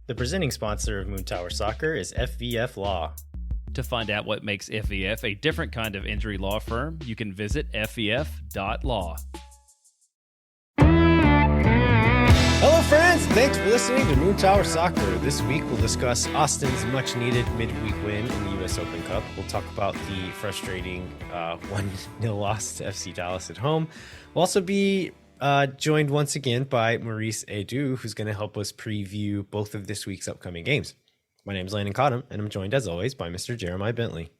The presenting sponsor of Moon Tower Soccer is FVF Law. To find out what makes FVF a different kind of injury law firm, you can visit fvf.law. Hello, friends. Thanks for listening to Moon Tower Soccer. This week, we'll discuss Austin's much-needed midweek win in the U.S. Open Cup. We'll talk about the frustrating 1-0 loss to FC Dallas at home. We'll also be joined once again by Maurice Edu, who's going to help us preview both of this week's upcoming games. My name is Landon Cottam, and I'm joined, as always, by Mr. Jeremiah Bentley.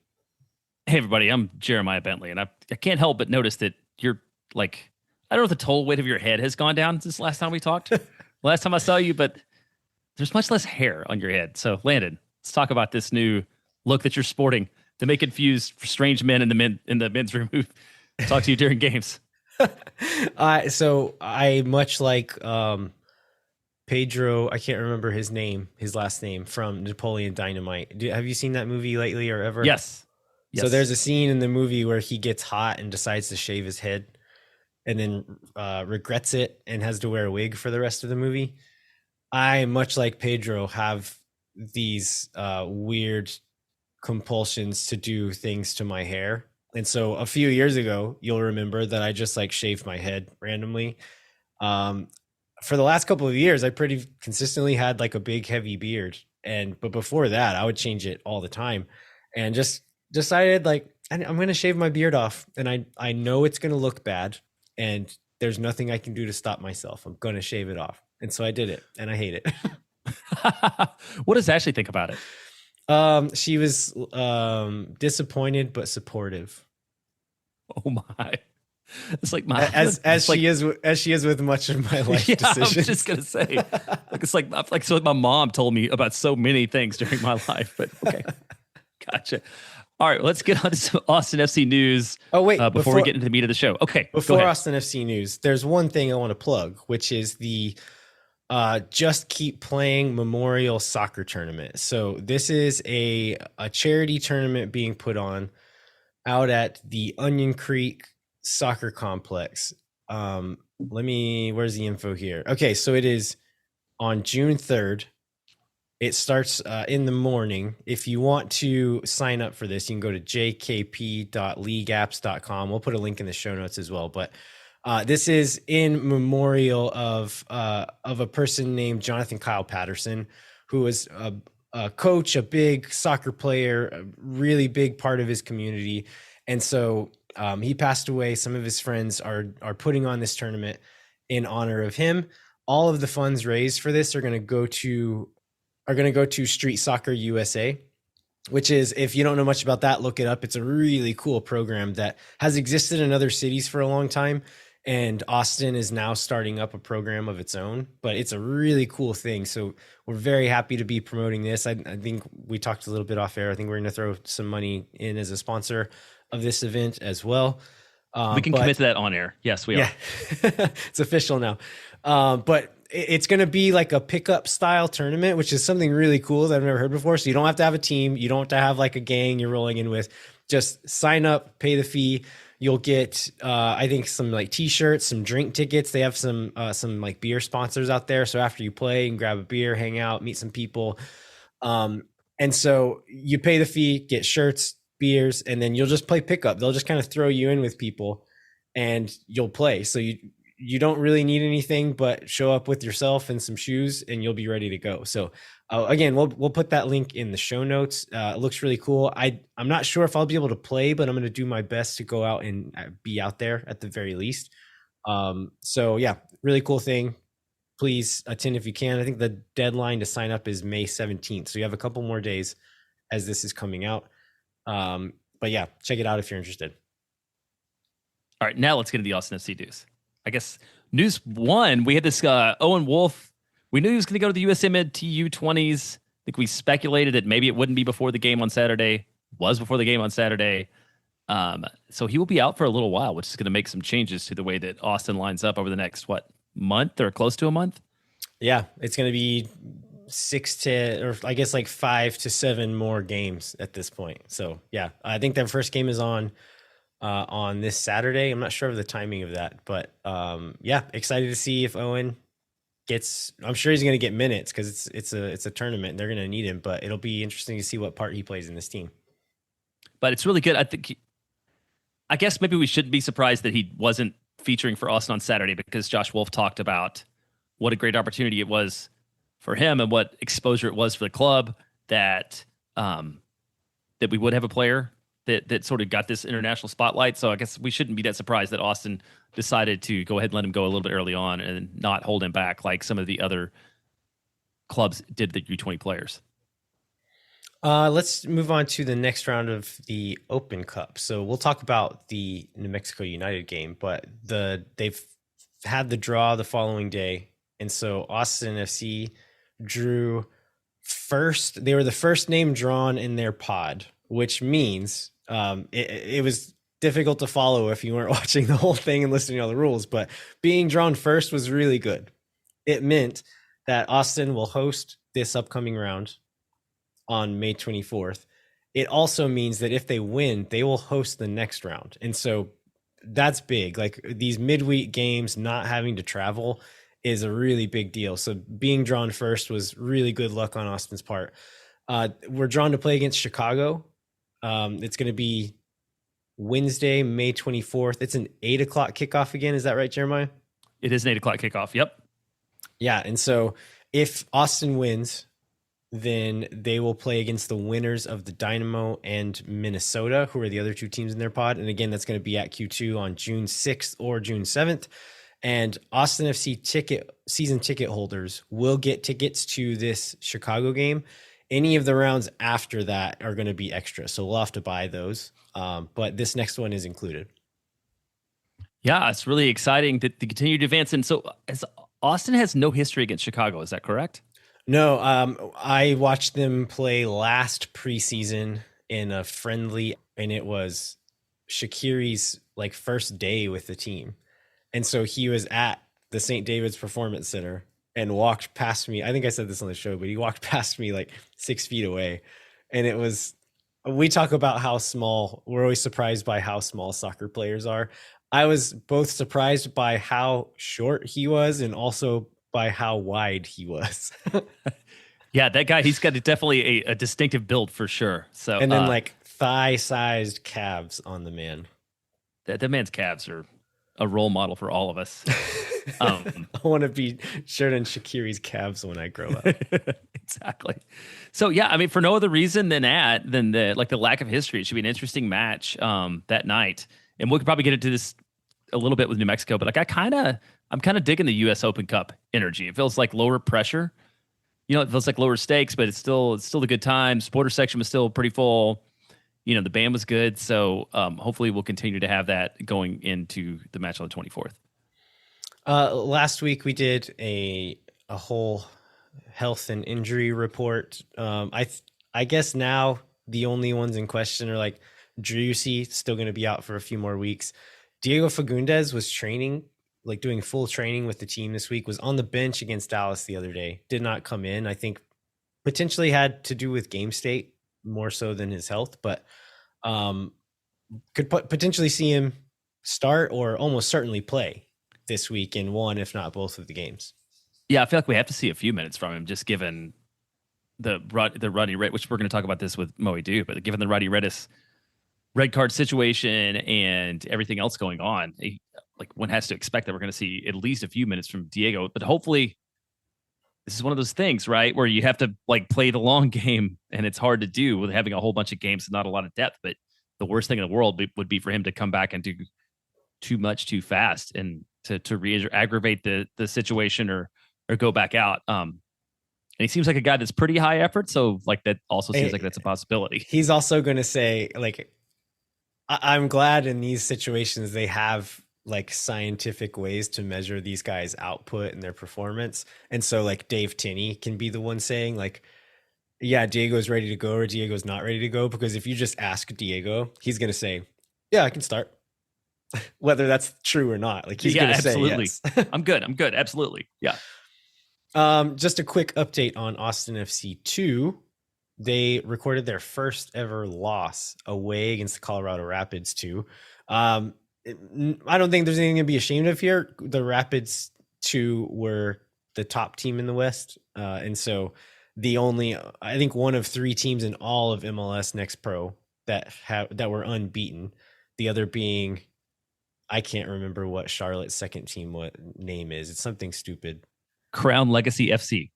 Hey, everybody. I'm Jeremiah Bentley, and I can't help but notice that you're like, I don't know if the total weight of your head has gone down since last time we talked. Last time I saw you, but there's much less hair on your head. So, Landon, let's talk about this new look that you're sporting that may confuse strange men in the men's room who talk to you during games. So I much like Pedro, I can't remember his last name from Napoleon Dynamite. Have you seen that movie lately or ever? Yes. So there's a scene in the movie where he gets hot and decides to shave his head and then regrets it and has to wear a wig for the rest of the movie. I, much like Pedro, have these weird compulsions to do things to my hair. And so a few years ago, you'll remember that I just like shaved my head randomly. For the last couple of years, I pretty consistently had like a big heavy beard. But before that, I would change it all the time and just decided like, I'm going to shave my beard off. And I know it's going to look bad and there's nothing I can do to stop myself. I'm going to shave it off. And so I did it and I hate it. What does Ashley think about it? She was disappointed but supportive. Oh my! It's like as she is with much of my life decisions. I was just gonna say, it's like my mom told me about so many things during my life. But okay, gotcha. All right, let's get on to some Austin FC news. Oh wait, before we get into the meat of the show. Okay, before Austin FC news, there's one thing I want to plug, which is the Just Keep Playing Memorial Soccer Tournament. So this is a charity tournament being put on out at the Onion Creek Soccer Complex. Where's the info here? Okay, so it is on June 3rd. It starts in the morning. If you want to sign up for this, you can go to jkp.leagueapps.com. We'll put a link in the show notes as well. But this is in memorial of a person named Jonathan Kyle Patterson, who was a coach, a big soccer player, a really big part of his community. And so he passed away. Some of his friends are putting on this tournament in honor of him. All of the funds raised for this are going to go to Street Soccer USA, which is, if you don't know much about that, look it up. It's a really cool program that has existed in other cities for a long time. And Austin is now starting up a program of its own, but it's a really cool thing. So we're very happy to be promoting this. I think we talked a little bit off air. I think we're going to throw some money in as a sponsor of this event as well. We can commit to that on air. Yes, we are. It's official now. But it's going to be like a pickup style tournament, which is something really cool that I've never heard before. So you don't have to have a team. You don't have to have like a gang you're rolling in with. Just sign up, pay the fee. You'll get, I think, some like t-shirts, some drink tickets. They have some like beer sponsors out there. So after you play, you can grab a beer, hang out, meet some people. And so you pay the fee, get shirts, beers, and then you'll just play pickup. They'll just kind of throw you in with people and you'll play. So you don't really need anything but show up with yourself and some shoes and you'll be ready to go. So again, we'll put that link in the show notes. It looks really cool. I'm not sure if I'll be able to play, but I'm going to do my best to go out and be out there at the very least. So yeah, really cool thing. Please attend if you can. I think the deadline to sign up is May 17th. So you have a couple more days as this is coming out. But yeah, check it out if you're interested. All right, now let's get into the Austin FC news. I guess news one, we had this Owen Wolff. We knew he was going to go to the USM TU 20s. I think we speculated that maybe it wouldn't be before the game on Saturday. Was before the game on Saturday. So he will be out for a little while, which is going to make some changes to the way that Austin lines up over the next, month or close to a month? Yeah, it's going to be 5 to 7 more games at this point. So yeah, I think their first game is on this Saturday. I'm not sure of the timing of that, but yeah, excited to see if Owen I'm sure he's going to get minutes because it's a tournament and they're going to need him. But it'll be interesting to see what part he plays in this team. But it's really good. I guess maybe we shouldn't be surprised that he wasn't featuring for Austin on Saturday, because Josh Wolff talked about what a great opportunity it was for him and what exposure it was for the club that that we would have a player that sort of got this international spotlight. So I guess we shouldn't be that surprised that Austin decided to go ahead and let him go a little bit early on and not hold him back like some of the other clubs did the U20 players. Let's move on to the next round of the Open Cup. So we'll talk about the New Mexico United game, but they've had the draw the following day. And so Austin FC drew first. They were the first name drawn in their pod, which means it was difficult to follow if you weren't watching the whole thing and listening to all the rules. But being drawn first was really good. It meant that Austin will host this upcoming round on May 24th. It also means that if they win, they will host the next round. And so that's big. Like these midweek games, not having to travel is a really big deal. So being drawn first was really good luck on Austin's part. We're drawn to play against Chicago. It's going to be Wednesday, May 24th. It's an 8:00 kickoff again. Is that right, Jeremiah? It is an 8:00 kickoff. Yep. Yeah. And so if Austin wins, then they will play against the winners of the Dynamo and Minnesota, who are the other two teams in their pod. And again, that's going to be at Q2 on June 6th or June 7th. And Austin FC season ticket holders will get tickets to this Chicago game. Any of the rounds after that are going to be extra. So we'll have to buy those. But this next one is included. Yeah, it's really exciting to continue to advance. And so Austin has no history against Chicago. Is that correct? No, I watched them play last preseason in a friendly, and it was Shaqiri's like first day with the team. And so he was at the St. David's Performance Center and walked past me. I think I said this on the show, but he walked past me like 6 feet away. And it was, we talk about how small, we're always surprised by how small soccer players are. I was both surprised by how short he was and also by how wide he was. Yeah, that guy, he's got definitely a distinctive build for sure. So, and then like thigh-sized calves on the man. That man's calves are a role model for all of us. I want to be Sheridan Shaqiri's calves when I grow up. Exactly. So yeah, I mean, for no other reason than the lack of history, it should be an interesting match that night. And we could probably get into this a little bit with New Mexico, but like I'm kind of digging the U.S. Open Cup energy. It feels like lower pressure. It feels like lower stakes, but it's still a good time. Supporter section was still pretty full. The band was good. So hopefully we'll continue to have that going into the match on the 24th. Last week we did a whole health and injury report. I guess now the only ones in question are like Driussi, still going to be out for a few more weeks. Diego Fagundes was training, like doing full training with the team this week, was on the bench against Dallas the other day, did not come in. I think potentially had to do with game state more so than his health, but could potentially see him start or almost certainly play this week in one, if not both of the games. Yeah, I feel like we have to see a few minutes from him, just given the Rodney Redes, which we're going to talk about this with Moe Do, but given the Rodney Redes red card situation and everything else going on, one has to expect that we're going to see at least a few minutes from Diego. But hopefully, this is one of those things, right, where you have to play the long game, and it's hard to do with having a whole bunch of games and not a lot of depth. But the worst thing in the world would be for him to come back and do too much too fast and to aggravate the situation or go back out. And he seems like a guy that's pretty high effort, so that also seems like that's a possibility. He's also going to say I'm glad in these situations they have scientific ways to measure these guys' output and their performance. And so Dave Tinney can be the one saying yeah, Diego's ready to go or Diego's not ready to go. Because if you just ask Diego, he's going to say, yeah, I can start. Whether that's true or not. He's going to say yes. I'm good. Absolutely. Yeah. Just a quick update on Austin FC 2. They recorded their first ever loss away against the Colorado Rapids 2. I don't think there's anything to be ashamed of here. The Rapids 2 were the top team in the West. And so I think one of 3 teams in all of MLS Next Pro that were unbeaten. The other being, I can't remember what Charlotte's second team name is. It's something stupid. Crown Legacy FC.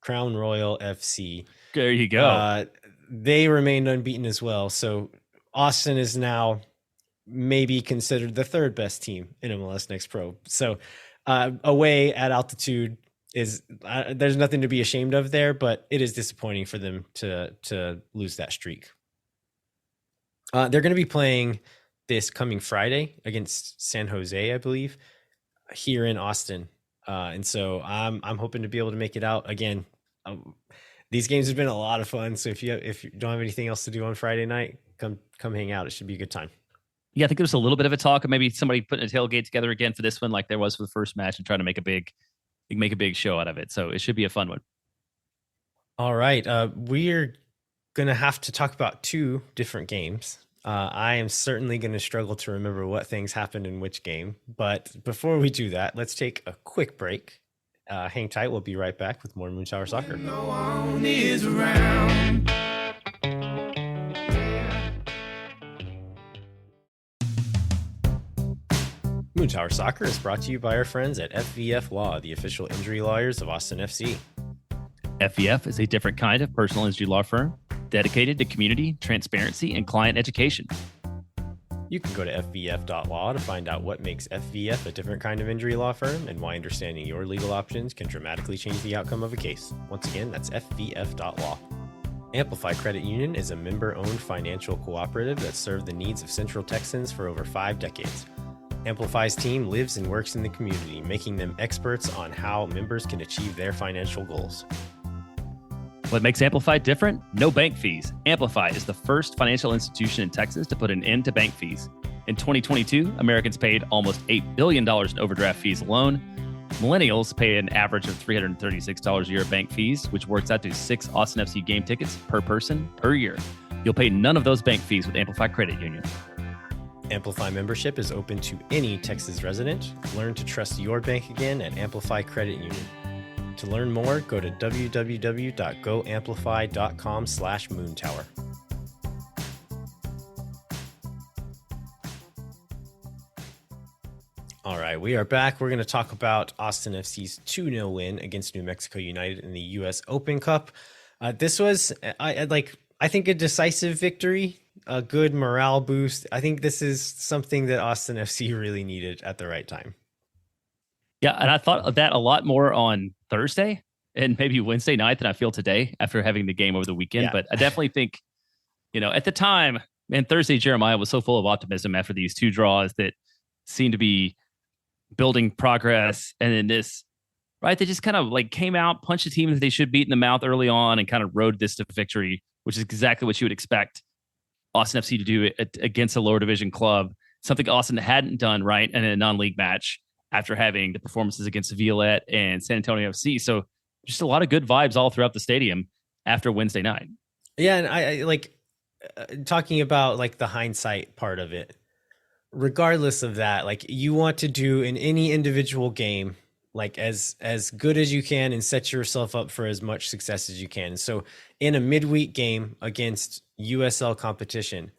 Crown Royal FC. There you go. They remained unbeaten as well. So Austin is now maybe considered the 3rd best team in MLS Next Pro. So away at altitude is there's nothing to be ashamed of there, but it is disappointing for them to lose that streak. They're going to be playing this coming Friday against San Jose, I believe, here in Austin. And so I'm hoping to be able to make it out again. These games have been a lot of fun. So if you don't have anything else to do on Friday night, come hang out. It should be a good time. Yeah, I think there's a little bit of a talk of maybe somebody putting a tailgate together again for this one, like there was for the first match, and trying to make a big show out of it. So it should be a fun one. All right. We're going to have to talk about 2 different games. I am certainly going to struggle to remember what things happened in which game. But before we do that, let's take a quick break. Hang tight. We'll be right back with more Moontower Soccer. No one is around. Moontower Soccer is brought to you by our friends at FVF Law, the official injury lawyers of Austin FC. FVF is a different kind of personal injury law firm dedicated to community, transparency, and client education. You can go to fvf.law to find out what makes FVF a different kind of injury law firm and why understanding your legal options can dramatically change the outcome of a case. Once again, that's fvf.law. Amplify Credit Union is a member-owned financial cooperative that served the needs of Central Texans for over 5 decades. Amplify's team lives and works in the community, making them experts on how members can achieve their financial goals. What makes Amplify different? No bank fees. Amplify is the first financial institution in Texas to put an end to bank fees. In 2022, Americans paid almost $8 billion in overdraft fees alone. Millennials pay an average of $336 a year of bank fees, which works out to 6 Austin FC game tickets per person per year. You'll pay none of those bank fees with Amplify Credit Union. Amplify membership is open to any Texas resident. Learn to trust your bank again at Amplify Credit Union. To learn more, go to www.goamplify.com/moontower. All right, we are back. We're going to talk about Austin FC's 2-0 win against New Mexico United in the U.S. Open Cup. This was, I think, a decisive victory, a good morale boost. I think this is something that Austin FC really needed at the right time. Yeah, and I thought of that a lot more on Thursday and maybe Wednesday night than I feel today after having the game over the weekend. Yeah. But I definitely think, at the time, man, Thursday, Jeremiah was so full of optimism after these 2 draws that seemed to be building progress. And then this, right, they just kind of came out, punched a team that they should beat in the mouth early on and kind of rode this to victory, which is exactly what you would expect Austin FC to do against a lower division club, something Austin hadn't done, right, in a non-league match after having the performances against Violette and San Antonio FC. So just a lot of good vibes all throughout the stadium after Wednesday night. Yeah, and I talking about the hindsight part of it. Regardless of that, you want to do in any individual game, as good as you can and set yourself up for as much success as you can. So in a midweek game against USL competition,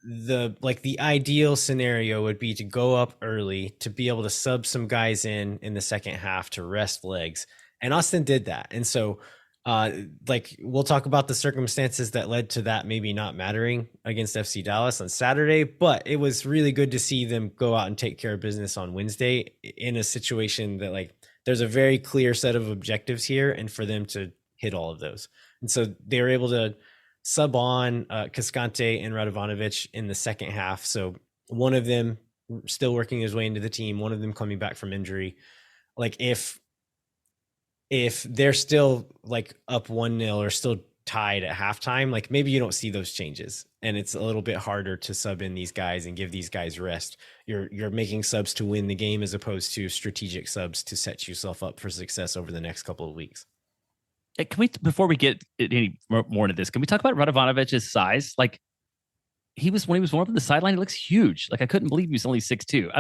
the ideal scenario would be to go up early, to be able to sub some guys in the second half to rest legs. And Austin did that. And so we'll talk about the circumstances that led to that maybe not mattering against FC Dallas on Saturday, but it was really good to see them go out and take care of business on Wednesday in a situation that there's a very clear set of objectives here, and for them to hit all of those. And so they were able to sub on Cascante and Radovanovic in the second half. So one of them still working his way into the team, one of them coming back from injury. If they're still up 1-0 or still tied at halftime, maybe you don't see those changes, and it's a little bit harder to sub in these guys and give these guys rest. You're making subs to win the game as opposed to strategic subs to set yourself up for success over the next couple of weeks. Can we, before we get any more into this, can we talk about Radovanovic's size? When he was warm up on the sideline, he looks huge. I couldn't believe he was only 6'2".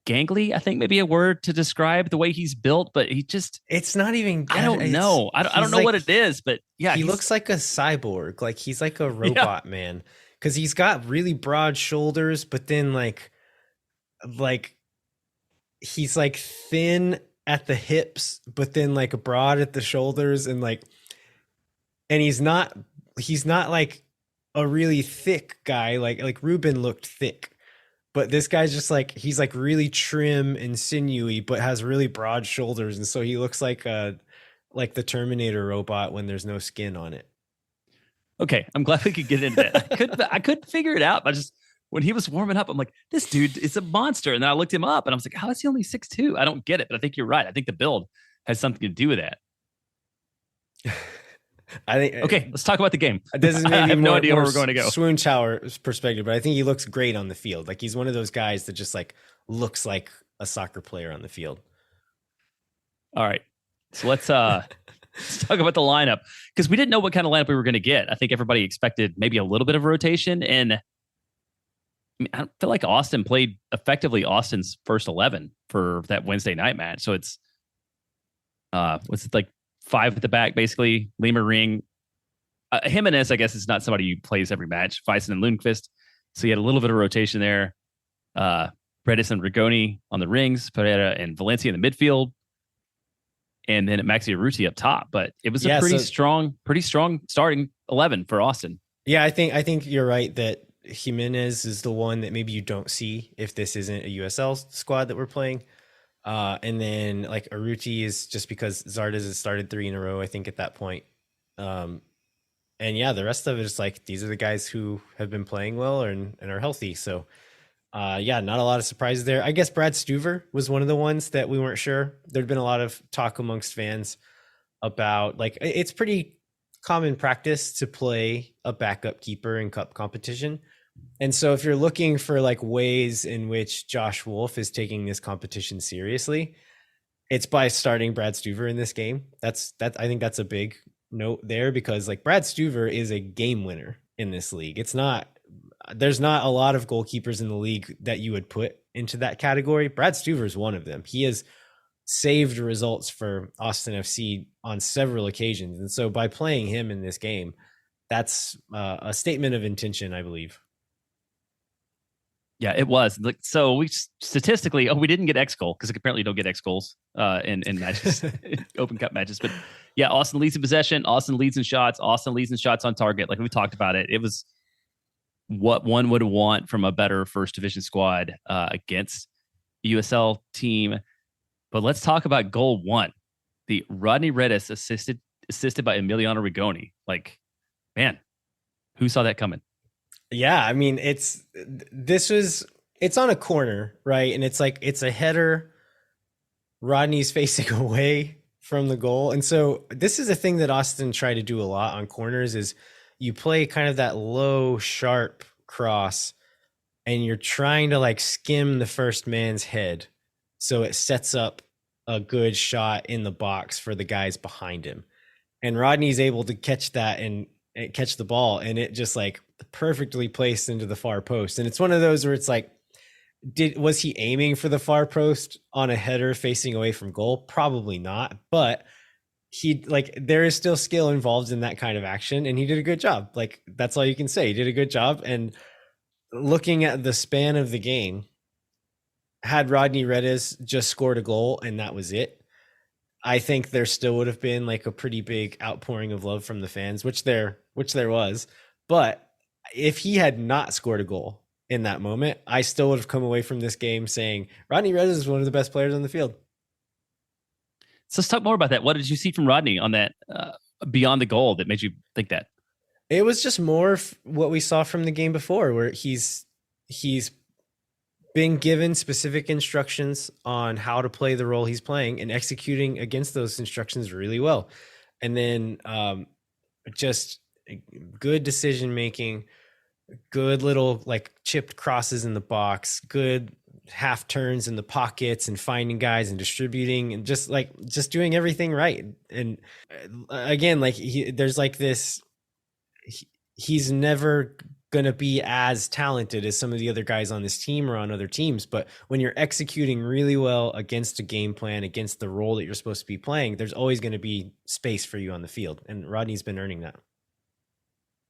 gangly, I think maybe a word to describe the way he's built, but he just, It's not even. I don't know. I don't He's know what like it is, but yeah, he he's, looks like a cyborg. Like he's like a yeah, robot man because he's got really broad shoulders, but then like he's like thin at the hips, but then like broad at the shoulders, and he's not like a really thick guy. Like Ruben looked thick, but this guy's just like he's like really trim and sinewy, but has really broad shoulders, and so he looks like the Terminator robot when there's no skin on it. okay. I'm glad we could get into that. I couldn't figure it out. But I just, when he was warming up, I'm like, this dude is a monster. And then I looked him up and I was like, how is he only 6'2"? I don't get it. But I think you're right. I think the build has something to do with that. I think Okay, let's talk about the game. this is maybe I have no more, idea where more we're going to go. Swoon Tower's perspective, but I think he looks great on the field. Like he's one of those guys that just like looks like a soccer player on the field. All right. So let's talk about the lineup because we didn't know what kind of lineup we were going to get. I think everybody expected maybe a little bit of rotation. And I mean, I feel like Austin played effectively Austin's first 11 for that Wednesday night match. So it's, what's it like 5 at the back, basically. Lima Ring. Jimenez, I guess, is not somebody who plays every match. Weisen and Lundqvist. So you had a little bit of rotation there. Redes and Rigoni on the rings, Pereira and Valencia in the midfield. And then Maxi Arruti up top, but it was a pretty strong starting 11 for Austin. Yeah, I think you're right that Jimenez is the one that maybe you don't see if this isn't a USL squad that we're playing. And then like Arruti is just because Zardes has started 3 in a row, I think at that point. And yeah, the rest of it is like these are the guys who have been playing well and are healthy. So yeah, not a lot of surprises there. I guess Brad Stuver was one of the ones that we weren't sure. There'd been a lot of talk amongst fans about like it's pretty common practice to play a backup keeper in cup competition. And so if you're looking for like ways in which Josh Wolff is taking this competition seriously, it's by starting Brad Stuver in this game. I think that's a big note there because like Brad Stuver is a game winner in this league. There's not a lot of goalkeepers in the league that you would put into that category. Brad Stuver is one of them. He has saved results for Austin FC on several occasions. And so by playing him in this game, that's a statement of intention, I believe. Yeah, it was. Like, so we statistically, we didn't get X goal because apparently you don't get X goals in matches, Open Cup matches. But yeah, Austin leads in possession. Austin leads in shots. Austin leads in shots on target. Like we talked about it. It was what one would want from a better first division squad against USL team. But let's talk about goal 1, the Rodney Redes assisted by Emiliano Rigoni. Like, man, who saw that coming? Yeah, I mean, it's on a corner, right? And it's like it's a header. Rodney's facing away from the goal. And so this is a thing that Austin tried to do a lot on corners is you play kind of that low, sharp cross and you're trying to like skim the first man's head. So it sets up a good shot in the box for the guys behind him. And Rodney's able to catch that and catch the ball. And it just like perfectly placed into the far post. And it's one of those where it's like, was he aiming for the far post on a header facing away from goal? Probably not, but there is still skill involved in that kind of action, and he did a good job. Like that's all you can say. He did a good job. And looking at the span of the game, had Rodney Redes just scored a goal and that was it, I think there still would have been like a pretty big outpouring of love from the fans, which there was. But if he had not scored a goal in that moment, I still would have come away from this game saying Rodney Redes is one of the best players on the field. So let's talk more about that. What did you see from Rodney on that beyond the goal that made you think that? It was just more what we saw from the game before, where he's been given specific instructions on how to play the role he's playing and executing against those instructions really well. And then just good decision making, good little like chipped crosses in the box, good half turns in the pockets and finding guys and distributing and just doing everything right. And again, like there's like this, he's never going to be as talented as some of the other guys on this team or on other teams. But when you're executing really well against a game plan, against the role that you're supposed to be playing, there's always going to be space for you on the field. And Rodney's been earning that.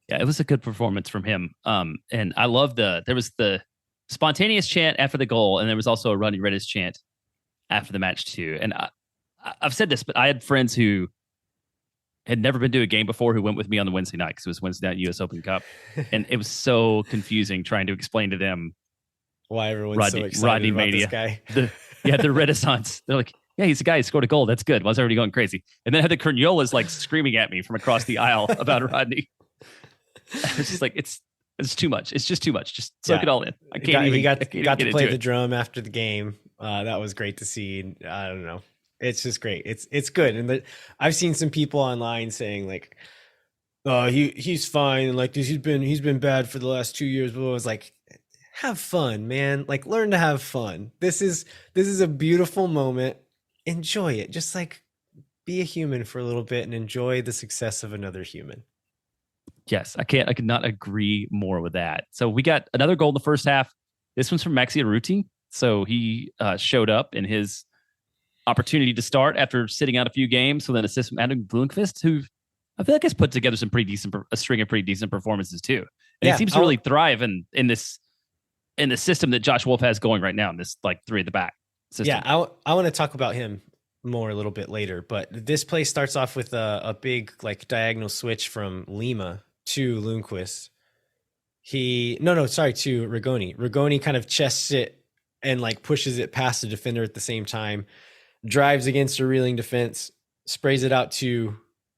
Yeah, it was a good performance from him. And I love there was the spontaneous chant after the goal, and there was also a Rodney Redes chant after the match too. And I've said this, but I had friends who had never been to a game before who went with me on the Wednesday night because it was Wednesday night US Open Cup. And it was so confusing trying to explain to them why everyone's so excited Rodney about Mania. this guy. The Redes-ance. They're like, yeah, he's the guy who scored a goal. That's good. Why was everybody going crazy? And then I had the Corniolas like screaming at me from across the aisle about Rodney. It's just like, it's too much. It's just too much. Just soak it all in. I can't He got to play the it. drum after the game. That was great to see. I don't know. It's just great. It's good. And I've seen some people online saying like, "Oh, he's fine. Like he's been bad for the last 2 years." But I was like, have fun, man. Like learn to have fun. This is a beautiful moment. Enjoy it. Just like be a human for a little bit and enjoy the success of another human. Yes, I could not agree more with that. So we got another goal in the first half. This one's from Maxi Arruti. So he showed up in his opportunity to start after sitting out a few games. So then assist from Adam Blomqvist, who I feel like has put together a string of pretty decent performances too. And he seems to really thrive in the system that Josh Wolff has going right now in this like three at the back system. Yeah, I want to talk about him more a little bit later, but this play starts off with a big like diagonal switch from Lima to Lundqvist. To Rigoni. Rigoni kind of chests it and like pushes it past the defender at the same time, drives against a reeling defense, sprays it out to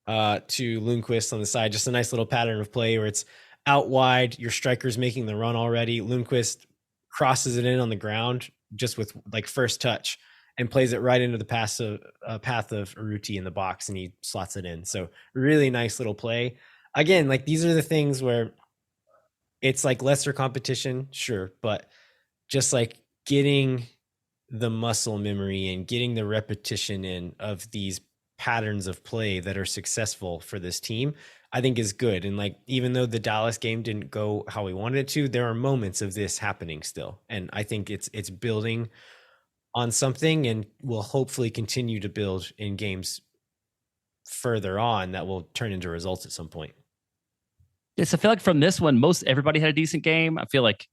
Lundqvist on the side. Just a nice little pattern of play where it's out wide, your striker's making the run already. Lundqvist crosses it in on the ground just with like first touch and plays it right into the path of Arruti in the box, and he slots it in. So really nice little play. Again, like these are the things where it's like lesser competition, sure, but just like getting the muscle memory and getting the repetition in of these patterns of play that are successful for this team, I think is good. And like, even though the Dallas game didn't go how we wanted it to, there are moments of this happening still. And I think it's building on something and will hopefully continue to build in games further on that will turn into results at some point. Yes, I feel like from this one, most everybody had a decent game. I feel like,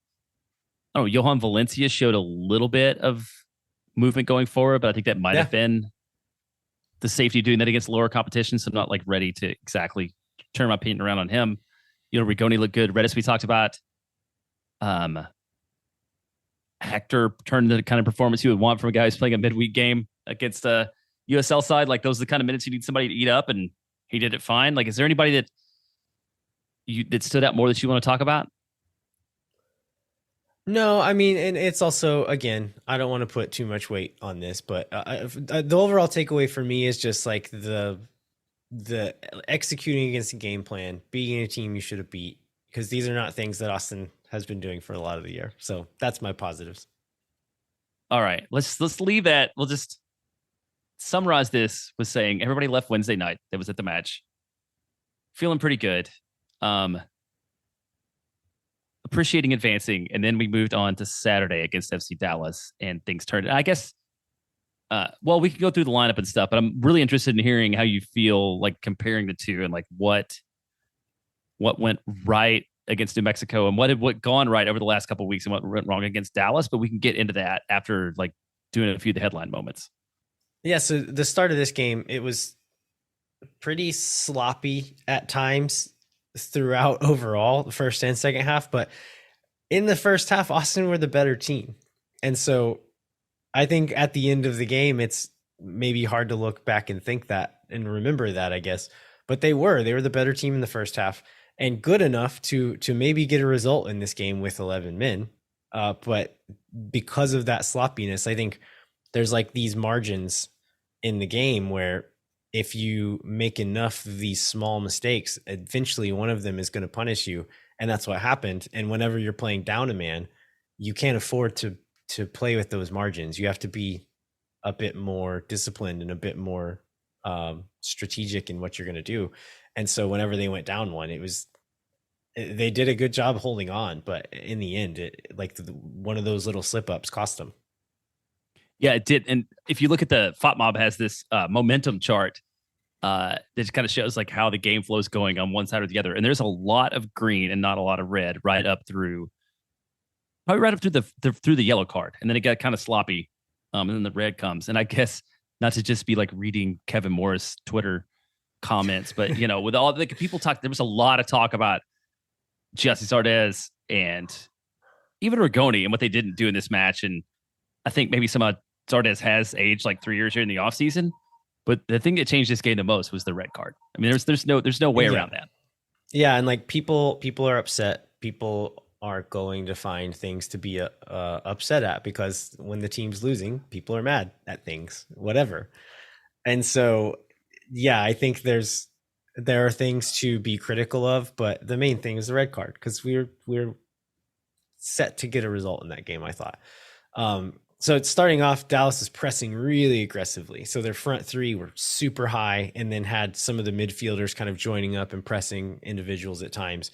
I don't know, Johan Valencia showed a little bit of movement going forward, but I think that might have been the safety doing that against lower competition. So I'm not like ready to exactly turn my opinion around on him. You know, Rigoni looked good. Redes we talked about. Hector turned into the kind of performance you would want from a guy who's playing a midweek game against a USL side. Like those are the kind of minutes you need somebody to eat up, and he did it fine. Like, is there anybody that stood out more that you want to talk about? No, I mean, and it's also, again, I don't want to put too much weight on this, but the overall takeaway for me is just like the executing against the game plan, beating a team you should have beat, because these are not things that Austin has been doing for a lot of the year. So that's my positives. All right, let's leave that. We'll just summarize this with saying everybody left Wednesday night that was at the match feeling pretty good, appreciating advancing, and then we moved on to Saturday against FC Dallas, and things turned. I guess, well, we can go through the lineup and stuff, but I'm really interested in hearing how you feel like comparing the two and like what went right against New Mexico and what had gone right over the last couple of weeks and what went wrong against Dallas. But we can get into that after like doing a few of the headline moments. Yeah. So the start of this game, it was pretty sloppy at times throughout overall the first and second half, but in the first half, Austin were the better team. And so I think at the end of the game, it's maybe hard to look back and think that and remember that, I guess, but they were the better team in the first half and good enough to maybe get a result in this game with 11 men. But because of that sloppiness, I think there's like these margins in the game where if you make enough of these small mistakes, eventually one of them is going to punish you. And that's what happened. And whenever you're playing down a man, you can't afford to play with those margins. You have to be a bit more disciplined and a bit more strategic in what you're going to do. And so whenever they went down one, it was they did a good job holding on, but in the end, one of those little slip ups cost them. Yeah, it did. And if you look at the FOTMob has this momentum chart that just kind of shows like how the game flow is going on one side or the other. And there's a lot of green and not a lot of red right up through probably right up through the yellow card. And then it got kind of sloppy. And then the red comes. And I guess not to just be like reading Kevin Morris Twitter comments, but you know, with all the people talk, there was a lot of talk about Jesse Zardes and even Rigoni and what they didn't do in this match. And I think maybe some of Zardes has aged like 3 years here in the offseason. But the thing that changed this game the most was the red card. I mean, there's no way around that. Yeah, and like people are upset. People are going to find things to be upset at, because when the team's losing, people are mad at things, whatever. And so, yeah, I think there are things to be critical of, but the main thing is the red card, because we're set to get a result in that game, I thought. So it's starting off, Dallas is pressing really aggressively. So their front three were super high, and then had some of the midfielders kind of joining up and pressing individuals at times.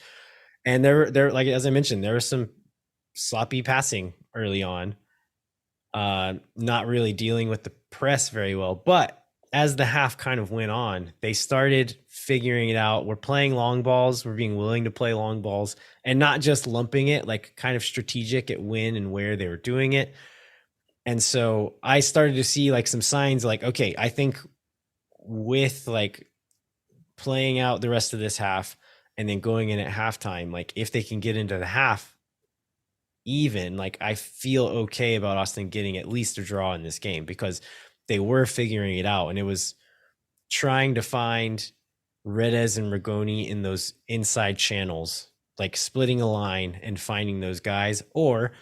And there, like as I mentioned, there was some sloppy passing early on, not really dealing with the press very well. But as the half kind of went on, they started figuring it out. We're playing long balls. We're being willing to play long balls and not just lumping it, like kind of strategic at when and where they were doing it. And so I started to see like some signs like, okay, I think with like playing out the rest of this half and then going in at halftime, like if they can get into the half even, like I feel okay about Austin getting at least a draw in this game, because they were figuring it out. And it was trying to find Redes and Rigoni in those inside channels, like splitting a line and finding those guys, or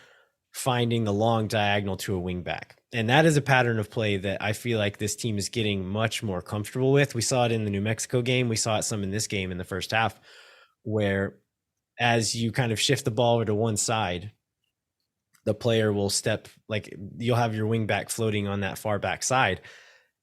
finding the long diagonal to a wing back. And that is a pattern of play that I feel like this team is getting much more comfortable with. We saw it in the New Mexico game. We saw it some in this game in the first half, where as you kind of shift the ball over to one side, the player will step, like you'll have your wing back floating on that far back side,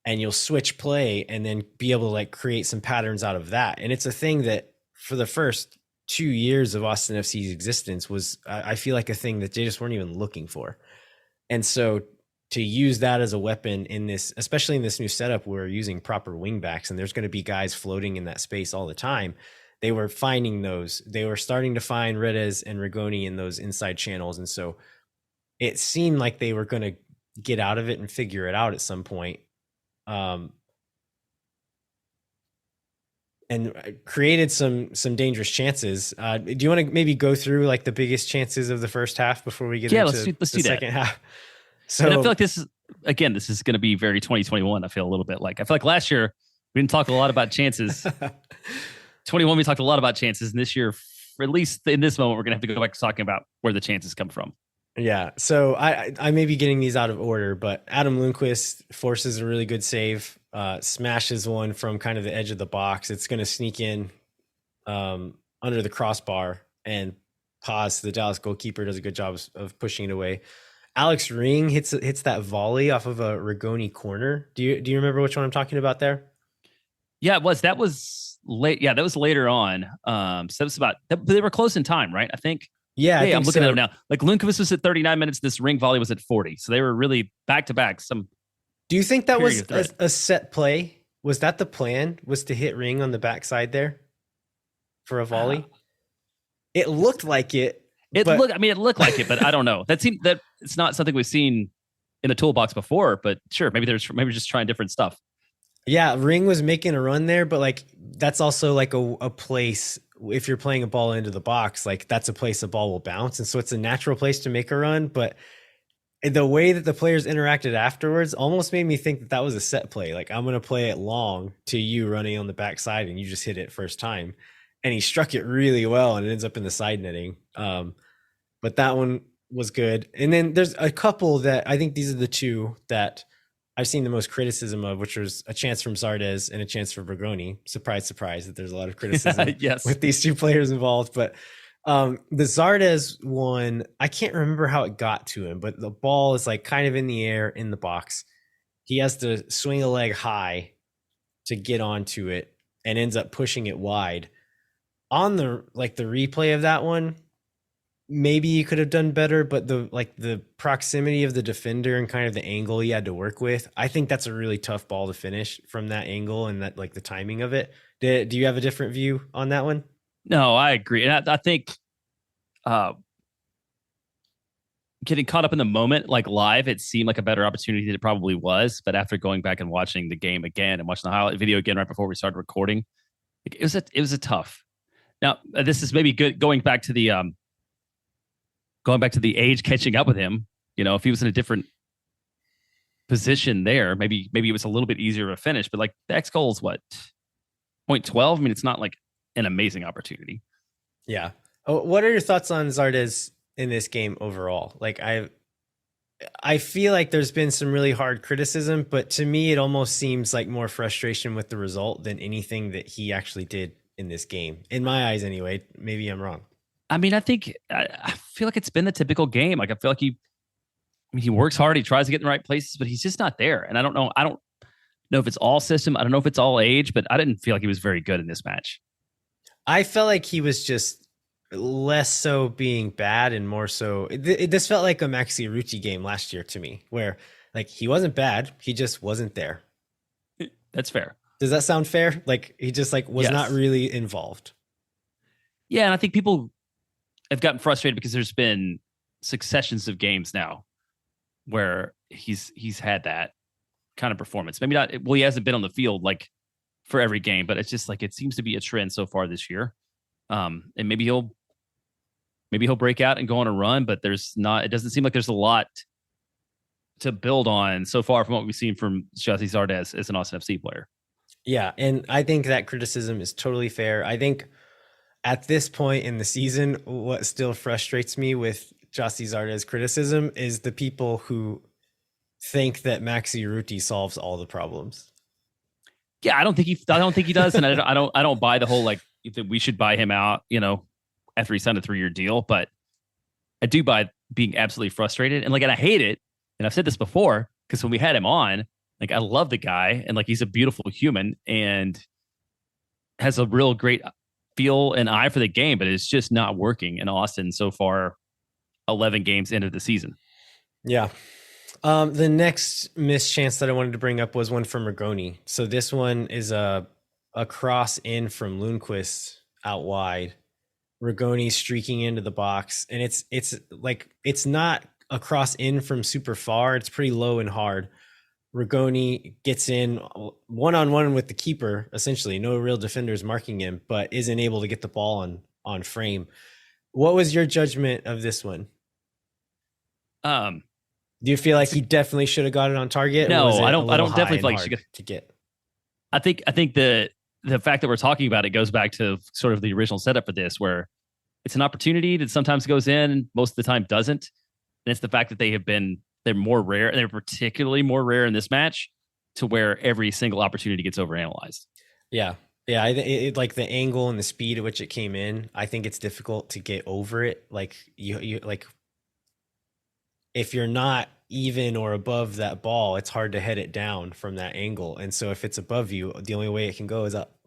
and you'll switch play and then be able to like create some patterns out of that. And it's a thing that for the first 2 years of Austin FC's existence was, I feel like, a thing that they just weren't even looking for. And so to use that as a weapon in this, especially in this new setup, where we're using proper wing backs and there's going to be guys floating in that space all the time, they were finding those. They were starting to find Redes and Rigoni in those inside channels. And so it seemed like they were going to get out of it and figure it out at some point. And created some dangerous chances. Do you want to maybe go through like the biggest chances of the first half before we get into let's do the second half? So and I feel like this is going to be very 2021. I feel like last year we didn't talk a lot about chances. 21 we talked a lot about chances, and this year, for at least in this moment, we're going to have to go back to talking about where the chances come from. Yeah, so I may be getting these out of order, but Adam Lundqvist forces a really good save, smashes one from kind of the edge of the box. It's going to sneak in under the crossbar, and Paz, the Dallas goalkeeper, does a good job of pushing it away. Alex Ring hits that volley off of a Rigoni corner. Do you remember which one I'm talking about there? Yeah, that was late. Yeah, that was later on. So it was they were close in time, right? I think. Yeah, I'm looking at them now. Like Lundqvist was at 39 minutes. This Ring volley was at 40. So they were really back to back. Do you think that was a set play? Was that the plan? Was to hit Ring on the backside there for a volley? It looked like it. It looked like it, but I don't know. That it's not something we've seen in the toolbox before. But sure, maybe just trying different stuff. Yeah, Ring was making a run there, but like that's also like a place. If you're playing a ball into the box, like that's a place the ball will bounce. And so it's a natural place to make a run. But the way that the players interacted afterwards almost made me think that was a set play. Like, I'm going to play it long to you running on the backside and you just hit it first time. And he struck it really well and it ends up in the side netting. But that one was good. And then there's a couple that I think these are the two that I've seen the most criticism of, which was a chance from Zardes and a chance for Rigoni. Surprise, surprise that there's a lot of criticism with these two players involved. But the Zardes one, I can't remember how it got to him, but the ball is like kind of in the air in the box. He has to swing a leg high to get onto it and ends up pushing it wide. on the replay of that one, maybe you could have done better, but the proximity of the defender and kind of the angle he had to work with, I think that's a really tough ball to finish from that angle, and that like the timing of it. Do you have a different view on that one? No, I agree. And I think uh, getting caught up in the moment, like live, it seemed like a better opportunity than it probably was. But after going back and watching the game again and watching the highlight video again right before we started recording, it was a tough. Now this is maybe good going back to the age catching up with him. You know, if he was in a different position there, maybe it was a little bit easier to finish. But like the X goal is what, 0.12? I mean, it's not like an amazing opportunity. Yeah. What are your thoughts on Zardes in this game overall? Like I feel like there's been some really hard criticism, but to me it almost seems like more frustration with the result than anything that he actually did in this game. In my eyes anyway. Maybe I'm wrong. I mean, I feel like it's been the typical game. Like I feel like he works hard, he tries to get in the right places, but he's just not there. And I don't know if it's all system, I don't know if it's all age, but I didn't feel like he was very good in this match. I felt like he was just less so being bad and more so this felt like a Maxi Rucci game last year to me, where like he wasn't bad, he just wasn't there. That's fair. Does that sound fair? Like he just like was not really involved. Yeah, and I think people have gotten frustrated because there's been successions of games now where he's had that kind of performance. Maybe not, well, he hasn't been on the field like for every game, but it's just like it seems to be a trend so far this year. And maybe he'll break out and go on a run, but it doesn't seem like there's a lot to build on so far from what we've seen from Gyasi Zardes as an Austin FC player. Yeah, and I think that criticism is totally fair. I think at this point in the season, what still frustrates me with Gyasi Zardes criticism is the people who think that Maxi Ruti solves all the problems. Yeah, I don't think he does, and I don't buy the whole like that we should buy him out, you know, after he signed a 3-year deal. But I do buy being absolutely frustrated, and I hate it. And I've said this before because when we had him on, like I love the guy, and like he's a beautiful human and has a real great feel and eye for the game, but it's just not working in Austin so far. 11 games into the season. Yeah. The next missed chance that I wanted to bring up was one from Rigoni. So this one is a cross in from Lundqvist out wide. Rigoni streaking into the box, and it's not a cross in from super far. It's pretty low and hard. Rigoni gets in one-on-one with the keeper, essentially. No real defenders marking him, but isn't able to get the ball on frame. What was your judgment of this one? Do you feel like he definitely should have got it on target? No, I don't definitely feel like he should to get. I think the fact that we're talking about it goes back to sort of the original setup for this, where it's an opportunity that sometimes goes in, most of the time doesn't. And it's the fact that they're more rare, and they're particularly more rare in this match, to where every single opportunity gets overanalyzed. Yeah. Yeah, it like the angle and the speed at which it came in, I think it's difficult to get over it. Like you like if you're not even or above that ball, it's hard to head it down from that angle. And so if it's above you, the only way it can go is up.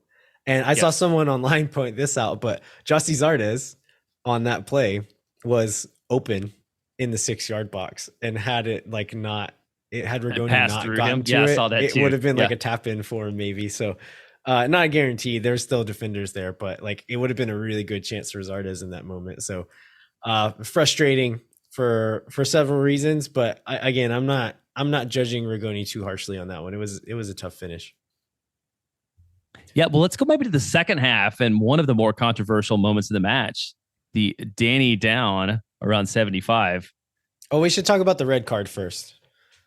And I saw someone online point this out, but Gyasi Zardes on that play was open in the 6-yard box and had it like not, it had Rigoni not gotten to it. I saw that it would have been like a tap in for him maybe. So not a guarantee. There's still defenders there, but like it would have been a really good chance for Zardes in that moment. So frustrating for several reasons, but again, I'm not judging Rigoni too harshly on that one. It was a tough finish. Yeah, well, let's go maybe to the second half and one of the more controversial moments of the match, the Danny down around 75. Oh, we should talk about the red card first.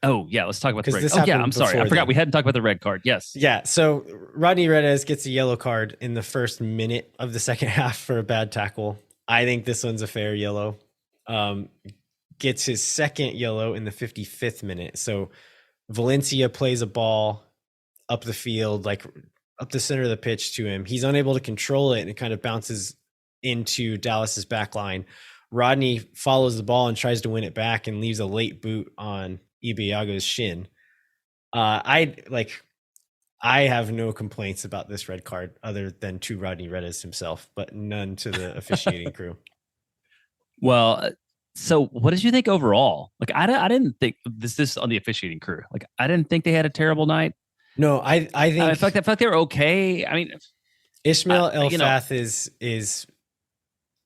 Oh, yeah, let's talk about the red card. Oh, yeah, I'm sorry. I forgot we hadn't talked about the red card. Yes. Yeah, so Rodney Redes gets a yellow card in the first minute of the second half for a bad tackle. I think this one's a fair yellow. Gets his second yellow in the 55th minute. So Valencia plays a ball up the field, like up the center of the pitch to him. He's unable to control it, and it kind of bounces into Dallas's back line. Rodney follows the ball and tries to win it back and leaves a late boot on Ibiaga's shin. I I have no complaints about this red card other than to Rodney Redes himself, but none to the officiating crew. Well, so what did you think overall? Like, I didn't think this on the officiating crew. Like, I didn't think they had a terrible night. No, I think I felt like they were okay. I mean, Ishmael you know, Elfath is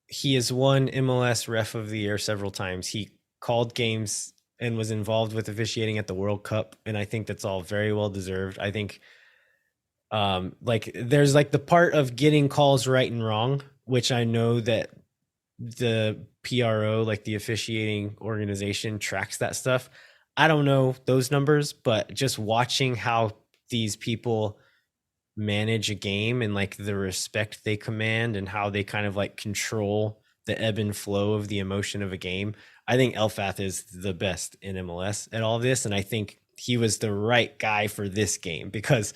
he has won MLS Ref of the Year several times. He called games and was involved with officiating at the World Cup, and I think that's all very well deserved. I think like there's like the part of getting calls right and wrong, which I know that the PRO, like the officiating organization, tracks that stuff. I don't know those numbers, but just watching how these people manage a game and like the respect they command and how they kind of like control the ebb and flow of the emotion of a game. I think Elfath is the best in MLS at all of this. And I think he was the right guy for this game, because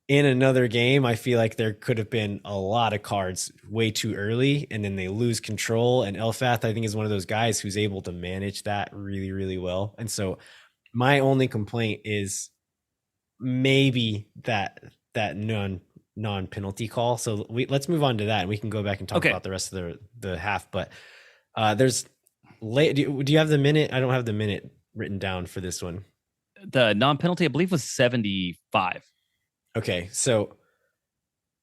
in another game, I feel like there could have been a lot of cards way too early and then they lose control. And Elfath, I think, is one of those guys who's able to manage that really, really well. And so my only complaint is maybe that non-penalty call. So let's move on to that and we can go back and talk about the rest of the half. But there's late. Do you have the minute? I don't have the minute written down for this one. The non-penalty, I believe, was 75. Okay, so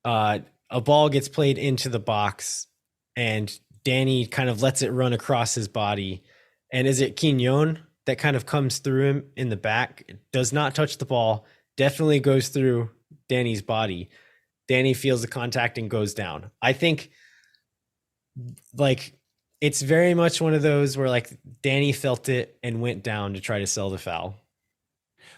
a ball gets played into the box and Danny kind of lets it run across his body. And is it Quignon that kind of comes through him in the back? It does not touch the ball, definitely goes through Danny's body. Danny feels the contact and goes down. I think like it's very much one of those where like Danny felt it and went down to try to sell the foul.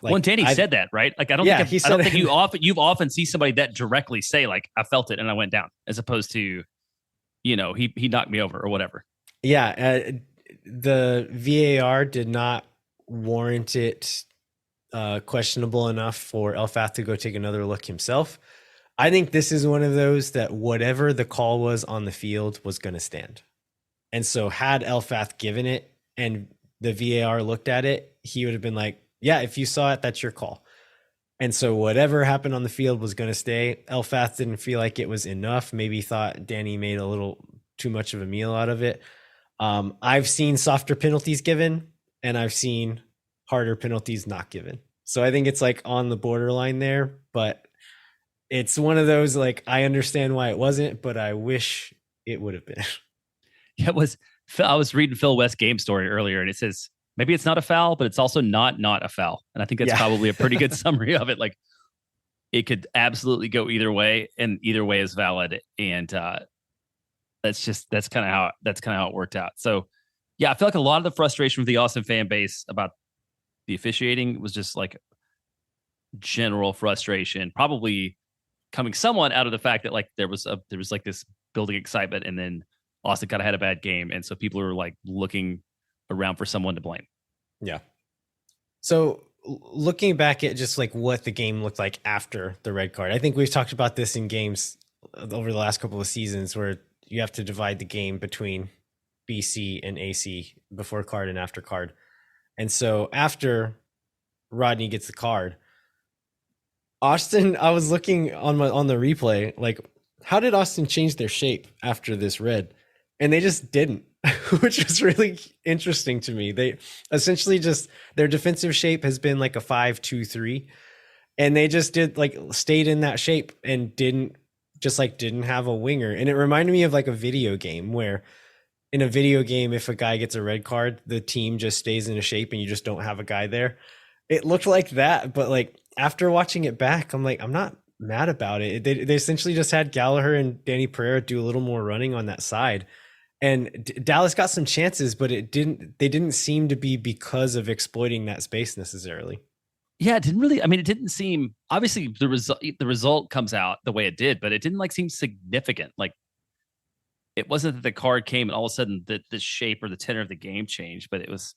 Like, well, Danny said that, right? Like, I don't think you've often see somebody that directly say like, I felt it and I went down, as opposed to, you know, he knocked me over or whatever. Yeah. The VAR did not warrant it questionable enough for Elfath to go take another look himself. I think this is one of those that whatever the call was on the field was going to stand. And so had Elfath given it and the VAR looked at it, he would have been like, yeah, if you saw it, that's your call. And so whatever happened on the field was going to stay. Elfath didn't feel like it was enough. Maybe thought Danny made a little too much of a meal out of it. I've seen softer penalties given and I've seen harder penalties not given. So I think it's like on the borderline there, but it's one of those, like, I understand why it wasn't, but I wish it would have been. Yeah, I was reading Phil West's game story earlier and it says, maybe it's not a foul, but it's also not a foul. And I think that's probably a pretty good summary of it. Like, it could absolutely go either way, and either way is valid. And that's kind of how it worked out. So yeah, I feel like a lot of the frustration with the Austin fan base about the officiating was just like general frustration, probably coming somewhat out of the fact that like there was like this building excitement, and then Austin kind of had a bad game, and so people were like looking around for someone to blame. Yeah. So looking back at just like what the game looked like after the red card, I think we've talked about this in games over the last couple of seasons where you have to divide the game between BC and AC, before card and after card. And so after Rodney gets the card, Austin, I was looking on the replay, like, how did Austin change their shape after this red? And they just didn't. Which was really interesting to me. They essentially just, their defensive shape has been like a 5-2-3, and they just stayed in that shape and didn't have a winger. And it reminded me of like a video game where in a video game, if a guy gets a red card, the team just stays in a shape and you just don't have a guy there. It looked like that, but like after watching it back, I'm like, I'm not mad about it. They essentially just had Gallagher and Danny Pereira do a little more running on that side. And Dallas got some chances, but they didn't seem to be because of exploiting that space necessarily. Yeah, it didn't really, I mean, it didn't seem, obviously the result comes out the way it did, but it didn't like seem significant. Like, it wasn't that the card came and all of a sudden the shape or the tenor of the game changed, but it was,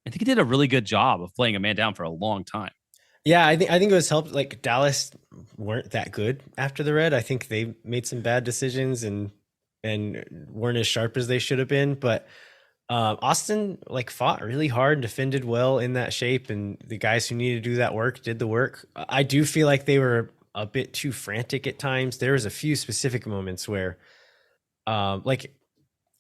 I think he did a really good job of playing a man down for a long time. Yeah, I think it was helped. Like, Dallas weren't that good after the red. I think they made some bad decisions and weren't as sharp as they should have been. But Austin like fought really hard, defended well in that shape, and the guys who needed to do that work did the work. I do feel like they were a bit too frantic at times. There was a few specific moments where, like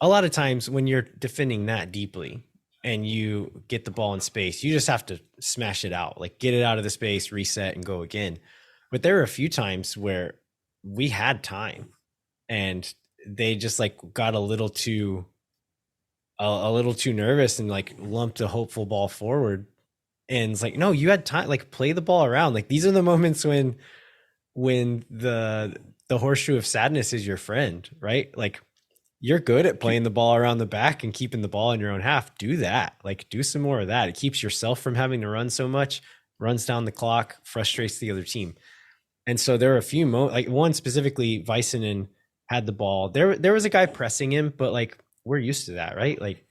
a lot of times when you're defending that deeply and you get the ball in space, you just have to smash it out, like get it out of the space, reset, and go again. But there were a few times where we had time and they just like got a little too nervous and like lumped a hopeful ball forward. And it's like, no, you had time, like play the ball around. Like these are the moments when the horseshoe of sadness is your friend, right? Like you're good at playing the ball around the back and keeping the ball in your own half. Do that. Like do some more of that. It keeps yourself from having to run so much, runs down the clock, frustrates the other team. And so there were a few like one specifically, Väisänen had the ball. There was a guy pressing him, but like we're used to that, right? Like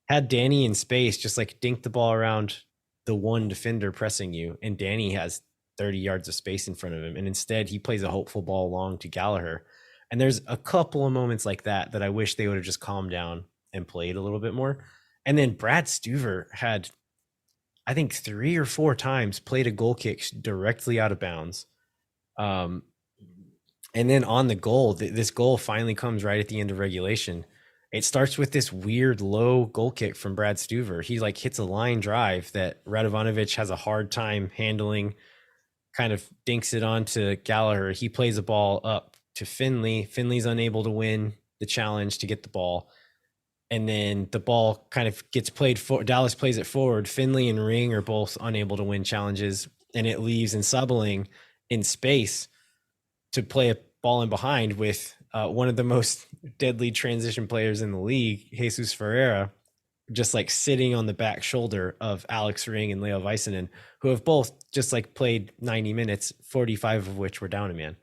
had Danny in space, just like dink the ball around the one defender pressing you, and Danny has 30 yards of space in front of him. And instead he plays a hopeful ball long to Gallagher. And there's a couple of moments like that I wish they would have just calmed down and played a little bit more. And then Brad Stuver had, I think 3 or 4 times played a goal kick directly out of bounds. And then on the goal, this goal finally comes right at the end of regulation. It starts with this weird low goal kick from Brad Stuver. He like hits a line drive that Radovanovic has a hard time handling, kind of dinks it onto Gallagher. He plays a ball up to Finley. Finley's unable to win the challenge to get the ball. And then the ball kind of gets played for Dallas plays it forward. Finley and Ring are both unable to win challenges, and it leaves Ensabling in space to play a ball in behind with one of the most deadly transition players in the league, Jesus Ferreira, just like sitting on the back shoulder of Alex Ring and Leo Väisänen, who have both just like played 90 minutes, 45 of which were down a man.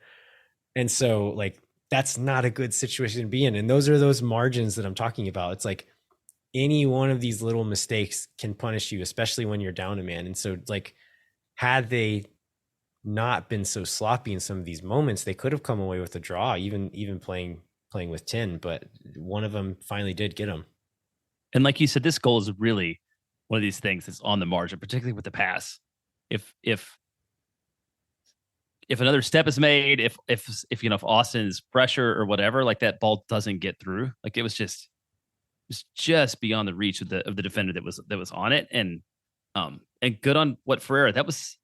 And so like, that's not a good situation to be in. And those are those margins that I'm talking about. It's like any one of these little mistakes can punish you, especially when you're down a man. And so like, had they not been so sloppy in some of these moments, they could have come away with a draw, even playing with 10, but one of them finally did get them. And like you said, this goal is really one of these things that's on the margin, particularly with the pass. If another step is made, if you know, if Austin's pressure or whatever, like that ball doesn't get through, like it was just beyond the reach of the defender that was on it. And good on what Ferreira, that was,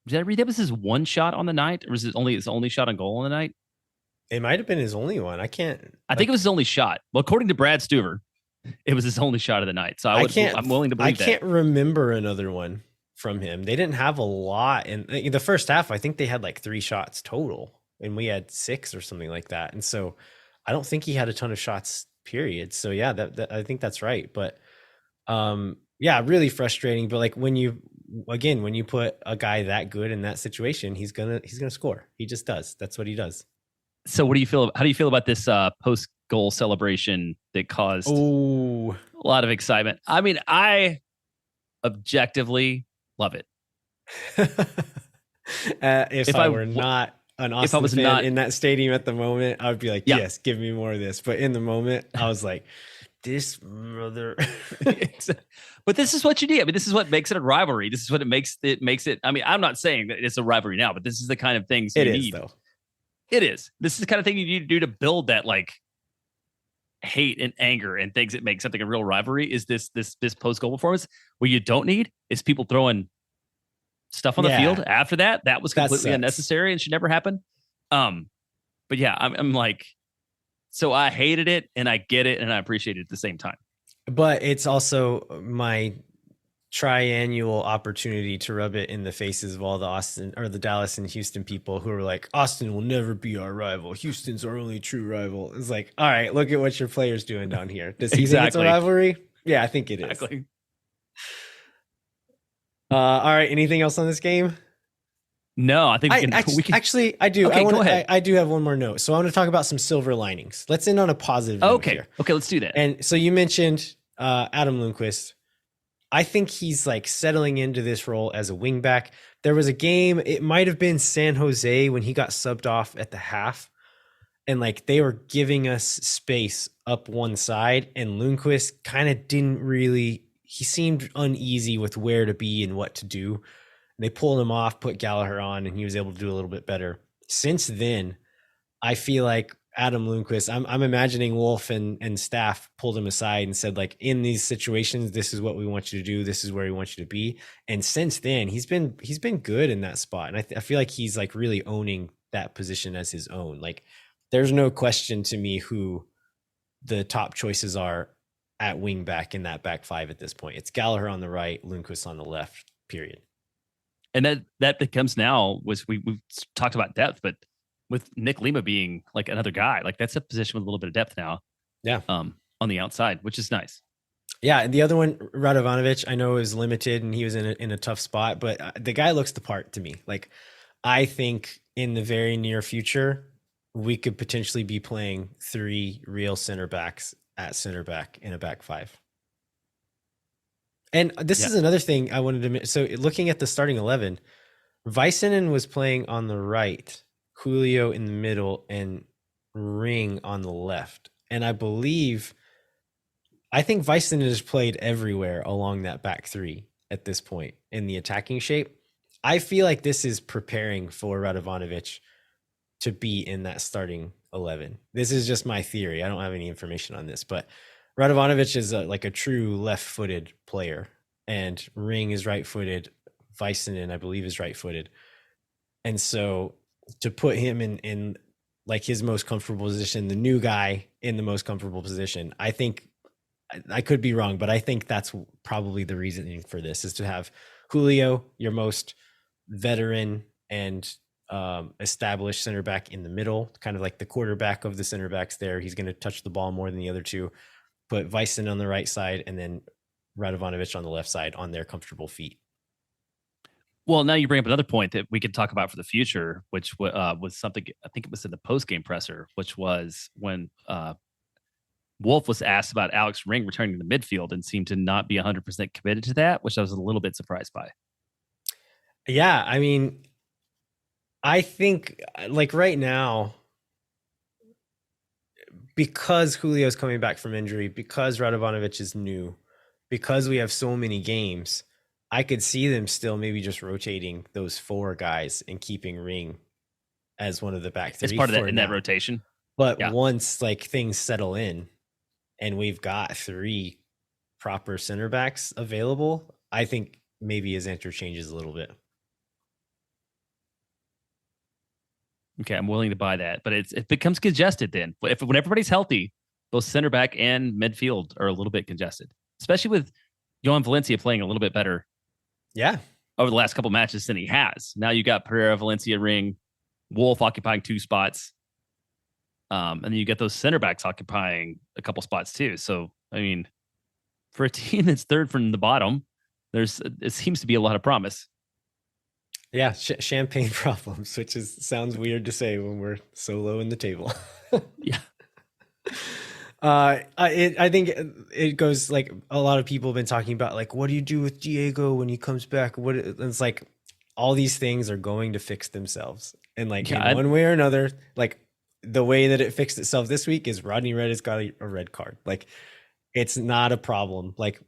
did I read that was his one shot on the night, or was it only his only shot on goal on the night? It might have been his only one. I think it was his only shot. Well, according to Brad Stuver, it was his only shot of the night. So I'm willing to believe that. I can't remember another one from him. They didn't have a lot in the first half. I think they had like 3 shots total, and we had 6 or something like that. And so I don't think he had a ton of shots, period. So yeah, that I think that's right. But yeah, really frustrating. But like when you put a guy that good in that situation, he's gonna score. He just does. That's what he does. So how do you feel about this post goal celebration that caused a lot of excitement? I mean, I objectively love it. If I were not an Austin fan in that stadium at the moment, I would be like, yes, give me more of this. But in the moment, I was like, this brother. But this is what you need. I mean, this is what makes it a rivalry. This is what it makes it. I mean, I'm not saying that it's a rivalry now, but this is the kind of things you need. Though. It is. This is the kind of thing you need to do to build that like hate and anger and things that make something a real rivalry. Is this post goal performance? What you don't need is people throwing stuff on the field after that. That was completely unnecessary and should never happen. But yeah, I'm like, so I hated it and I get it and I appreciate it at the same time. But it's also my triannual opportunity to rub it in the faces of all the Dallas and Houston people who are like, Austin will never be our rival. Houston's our only true rival. It's like, all right, look at what your player's doing down here. Does he think it's a rivalry? Yeah, I think it is. Exactly. All right. Anything else on this game? No, I think we can. Actually, I do. Okay, go ahead. I do have one more note. So I want to talk about some silver linings. Let's end on a positive note here. Okay, let's do that. And so you mentioned Adam Lundqvist. I think he's like settling into this role as a wingback. There was a game, it might have been San Jose when he got subbed off at the half. and like they were giving us space up one side, and Lundqvist kind of didn't really, he seemed uneasy with where to be and what to do. And they pulled him off, put Gallagher on, and he was able to do a little bit better. Since then, I feel like Adam Lundqvist, I'm imagining Wolff and staff pulled him aside and said, like, in these situations, this is what we want you to do. This is where we want you to be. And since then, he's been good in that spot. And I feel like he's like really owning that position as his own. Like, there's no question to me who the top choices are at wing back in that back five at this point. It's Gallagher on the right, Lundqvist on the left, period. And that becomes now, we've talked about depth, but with Nick Lima being like another guy, like that's a position with a little bit of depth now. Yeah. On the outside, which is nice. Yeah. And the other one, Radovanovic, I know is limited and he was in a tough spot, but the guy looks the part to me. Like, I think in the very near future, we could potentially be playing 3 real center backs at center back in a back five. And this is another thing I wanted to, so looking at the starting 11, Väisänen was playing on the right, Julio in the middle, and Ring on the left. And I think Väisänen has played everywhere along that back three at this point in the attacking shape. I feel like this is preparing for Radovanovic to be in that starting 11. This is just my theory. I don't have any information on this, but Radovanovic is like a true left-footed player, and Ring is right-footed. Väisänen, I believe, is right-footed. And so to put him in like his most comfortable position, the new guy in the most comfortable position, I think, I could be wrong, but I think that's probably the reasoning for this, is to have Julio, your most veteran and established center back, in the middle, kind of like the quarterback of the center backs there. He's going to touch the ball more than the other two. Put Väisänen on the right side and then Radovanovic on the left side on their comfortable feet. Well, now you bring up another point that we could talk about for the future, which was something, I think it was in the post-game presser, which was when Wolff was asked about Alex Ring returning to the midfield and seemed to not be 100% committed to that, which I was a little bit surprised by. Yeah, I mean, I think like right now, because Julio's coming back from injury, because Radovanovic is new, because we have so many games, I could see them still maybe just rotating those 4 guys and keeping Ring as one of the back 3. It's part of that in that rotation. But once like things settle in and we've got 3 proper center backs available, I think maybe his answer changes a little bit. Okay, I'm willing to buy that, but it becomes congested then. When everybody's healthy, both center back and midfield are a little bit congested, especially with Johan Valencia playing a little bit better. Yeah, over the last couple matches than he has. Now you got Pereira, Valencia, Ring, Wolff occupying 2 spots, and then you get those center backs occupying a couple spots too. So I mean, for a team that's third from the bottom, it seems to be a lot of promise. Yeah, champagne problems, which sounds weird to say when we're so low in the table. Yeah. I think it goes like a lot of people have been talking about, like, what do you do with Diego when he comes back? It's like all these things are going to fix themselves, and like in one way or another, like the way that it fixed itself this week is Rodney Redes got a red card. Like, it's not a problem. Like,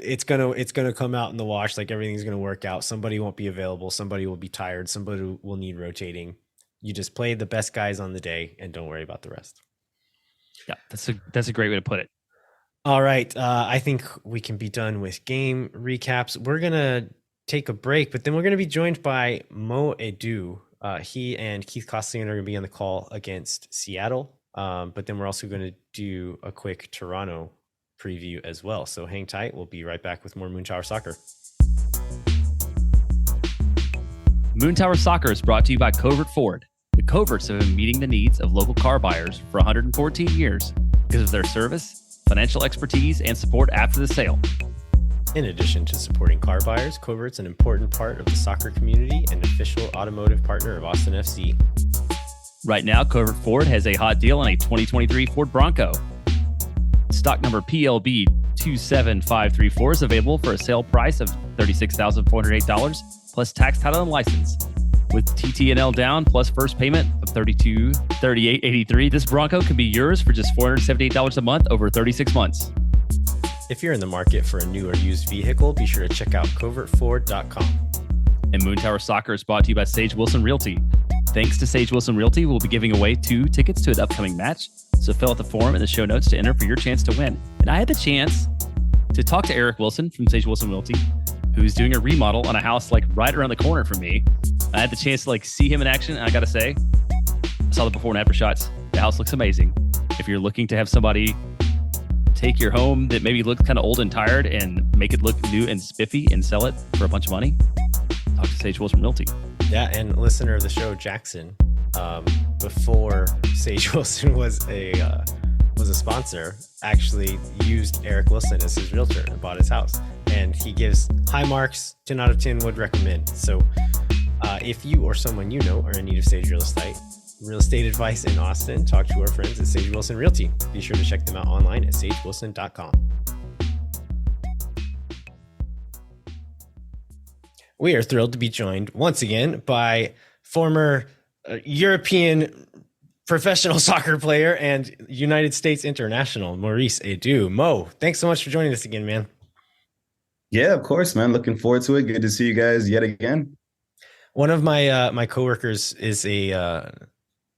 it's gonna come out in the wash. Like, everything's gonna work out. Somebody won't be available. Somebody will be tired. Somebody will need rotating. You just play the best guys on the day and don't worry about the rest. Yeah, that's a great way to put it. All right. I think we can be done with game recaps. We're going to take a break, but then we're going to be joined by Mo Edu. He and Keith Costling are going to be on the call against Seattle. But then we're also going to do a quick Toronto preview as well. So hang tight. We'll be right back with more Moon Tower Soccer. Moon Tower Soccer is brought to you by Covert Ford. The Coverts have been meeting the needs of local car buyers for 114 years because of their service, financial expertise, and support after the sale. In addition to supporting car buyers, Covert's an important part of the soccer community and official automotive partner of Austin FC. Right now, Covert Ford has a hot deal on a 2023 Ford Bronco. Stock number PLB 27534 is available for a sale price of $36,408 plus tax, title, and license. With TTNL down plus first payment of $38.83, this Bronco can be yours for just $478 a month over 36 months. If you're in the market for a new or used vehicle, be sure to check out covertford.com. And Moon Tower Soccer is brought to you by Sage Wilson Realty. Thanks to Sage Wilson Realty, we'll be giving away 2 tickets to an upcoming match. So fill out the form in the show notes to enter for your chance to win. And I had the chance to talk to Eric Wilson from Sage Wilson Realty, who's doing a remodel on a house like right around the corner from me. I had the chance to see him in action, and I got to say, I saw the before and after shots. The house looks amazing. If you're looking to have somebody take your home that maybe looks kind of old and tired and make it look new and spiffy and sell it for a bunch of money, talk to Sage Wilson Realty. Yeah, and listener of the show, Jackson, before Sage Wilson was a sponsor, actually used Eric Wilson as his realtor and bought his house. And he gives high marks, 10 out of 10 would recommend. So if you or someone you know are in need of Sage real estate advice in Austin, talk to our friends at Sage Wilson Realty. Be sure to check them out online at sagewilson.com. We are thrilled to be joined once again by former European professional soccer player and United States international, Maurice Edu. Mo, thanks so much for joining us again, man. Yeah, of course, man. Looking forward to it. Good to see you guys yet again. One of my coworkers is a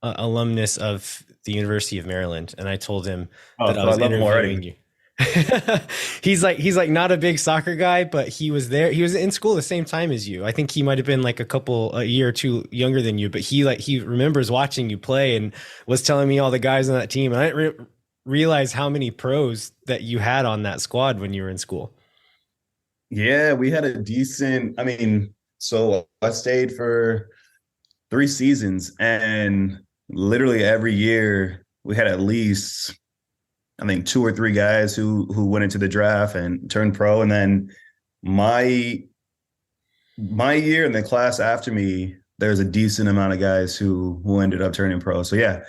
alumnus of the University of Maryland, and I told him that I was interviewing you. he's like not a big soccer guy, but he was there. He was in school the same time as you. I think he might have been a year or two younger than you, but he remembers watching you play and was telling me all the guys on that team. And I didn't realize how many pros that you had on that squad when you were in school. Yeah, we had a decent, so I stayed for 3 seasons, and literally every year we had at least, 2 or 3 guys who went into the draft and turned pro. And then my year and the class after me, there's a decent amount of guys who ended up turning pro. So yeah,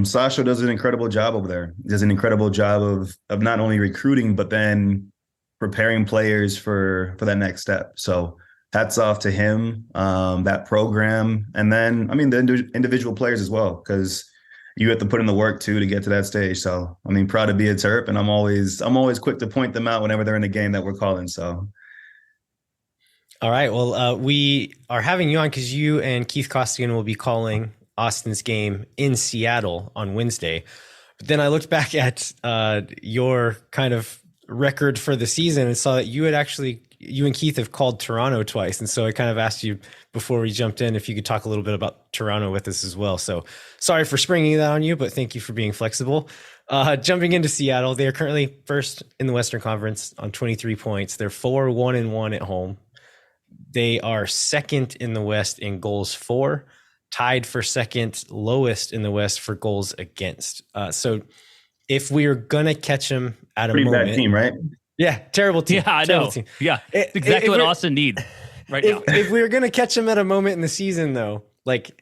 Sasha does an incredible job over there. He does an incredible job of not only recruiting, but then preparing players for that next step. So hats off to him, that program. And then, the individual players as well, because you have to put in the work too to get to that stage. So, proud to be a Terp, and I'm always quick to point them out whenever they're in the game that we're calling. So. All right. Well, we are having you on because you and Keith Costigan will be calling Austin's game in Seattle on Wednesday. But then I looked back at your kind of record for the season and saw that you and Keith have called Toronto twice. And so I kind of asked you before we jumped in if you could talk a little bit about Toronto with us as well. So sorry for springing that on you, but thank you for being flexible. Jumping into Seattle, they are currently first in the Western Conference on 23 points. They're 4-1-1 at home. They are second in the West in goals for, tied for second lowest in the West for goals against. So if we are going to catch them at a moment. Pretty bad team, right? Yeah, terrible team. Yeah, I know. Team. Yeah, exactly what Austin needs right now. If we were going to catch them at a moment in the season, though,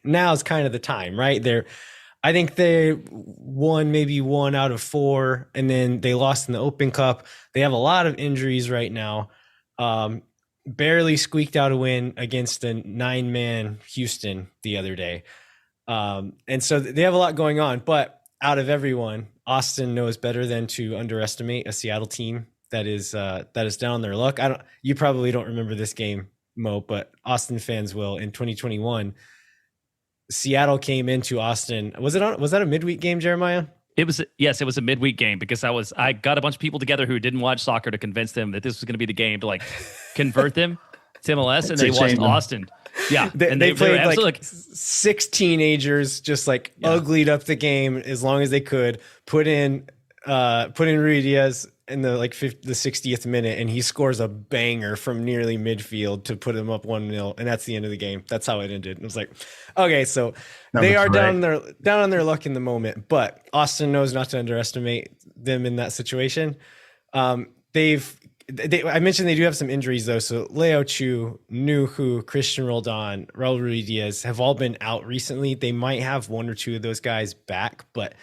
now is kind of the time, right? I think they won maybe 1 out of 4, and then they lost in the Open Cup. They have a lot of injuries right now. Barely squeaked out a win against a 9-man Houston the other day. And so they have a lot going on, but out of everyone, Austin knows better than to underestimate a Seattle team that is down on their luck. You probably don't remember this game, Mo, but Austin fans will. In 2021, Seattle came into Austin. Was that a midweek game, Jeremiah? It was a midweek game because I got a bunch of people together who didn't watch soccer to convince them that this was going to be the game to convert them to MLS, and they watched Austin. Yeah, and they played 6 teenagers, just uglied up the game as long as they could. Put in Redes in the 60th minute, and he scores a banger from nearly midfield to put him up 1-0, and that's the end of the game. That's how it ended. It was okay, so they are down on their luck in the moment, but Austin knows not to underestimate them in that situation. I mentioned they do have some injuries though. So Leo Chu, Nuhu, Christian Roldan, Raul Ruiz have all been out recently. They might have 1 or 2 of those guys back, but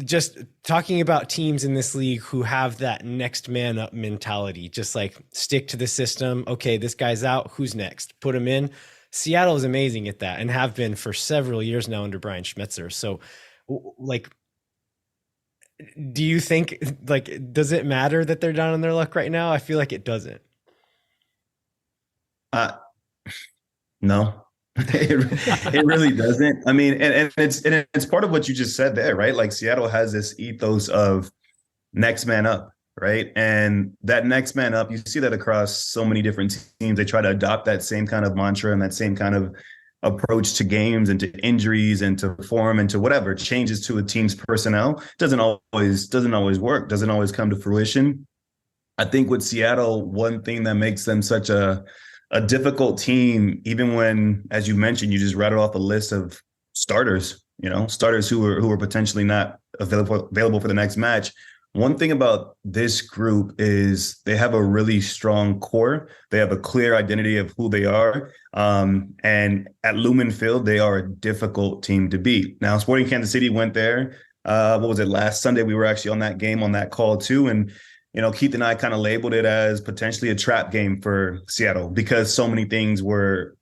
just talking about teams in this league who have that next man up mentality, just stick to the system. Okay, this guy's out. Who's next? Put him in. Seattle is amazing at that and have been for several years now under Brian Schmetzer. So, like, do you think, like, does it matter that they're down on their luck right now? I feel like it doesn't. No, it really doesn't. I mean, and it's part of what you just said there, right? Like Seattle has this ethos of next man up, right? And that next man up, you see that across so many different teams. They try to adopt that same kind of mantra and that same kind of approach to games and to injuries and to form and to whatever changes to a team's personnel. Doesn't always work, doesn't always come to fruition. I think with Seattle, one thing that makes them such a difficult team, even when, as you mentioned, you just rattled off a list of starters, starters who are potentially not available for the next match. One thing about this group is they have a really strong core. They have a clear identity of who they are. And at Lumen Field, they are a difficult team to beat. Now, Sporting Kansas City went there. What was it? Last Sunday, we were actually on that game, on that call too. And Keith and I kind of labeled it as potentially a trap game for Seattle because so many things were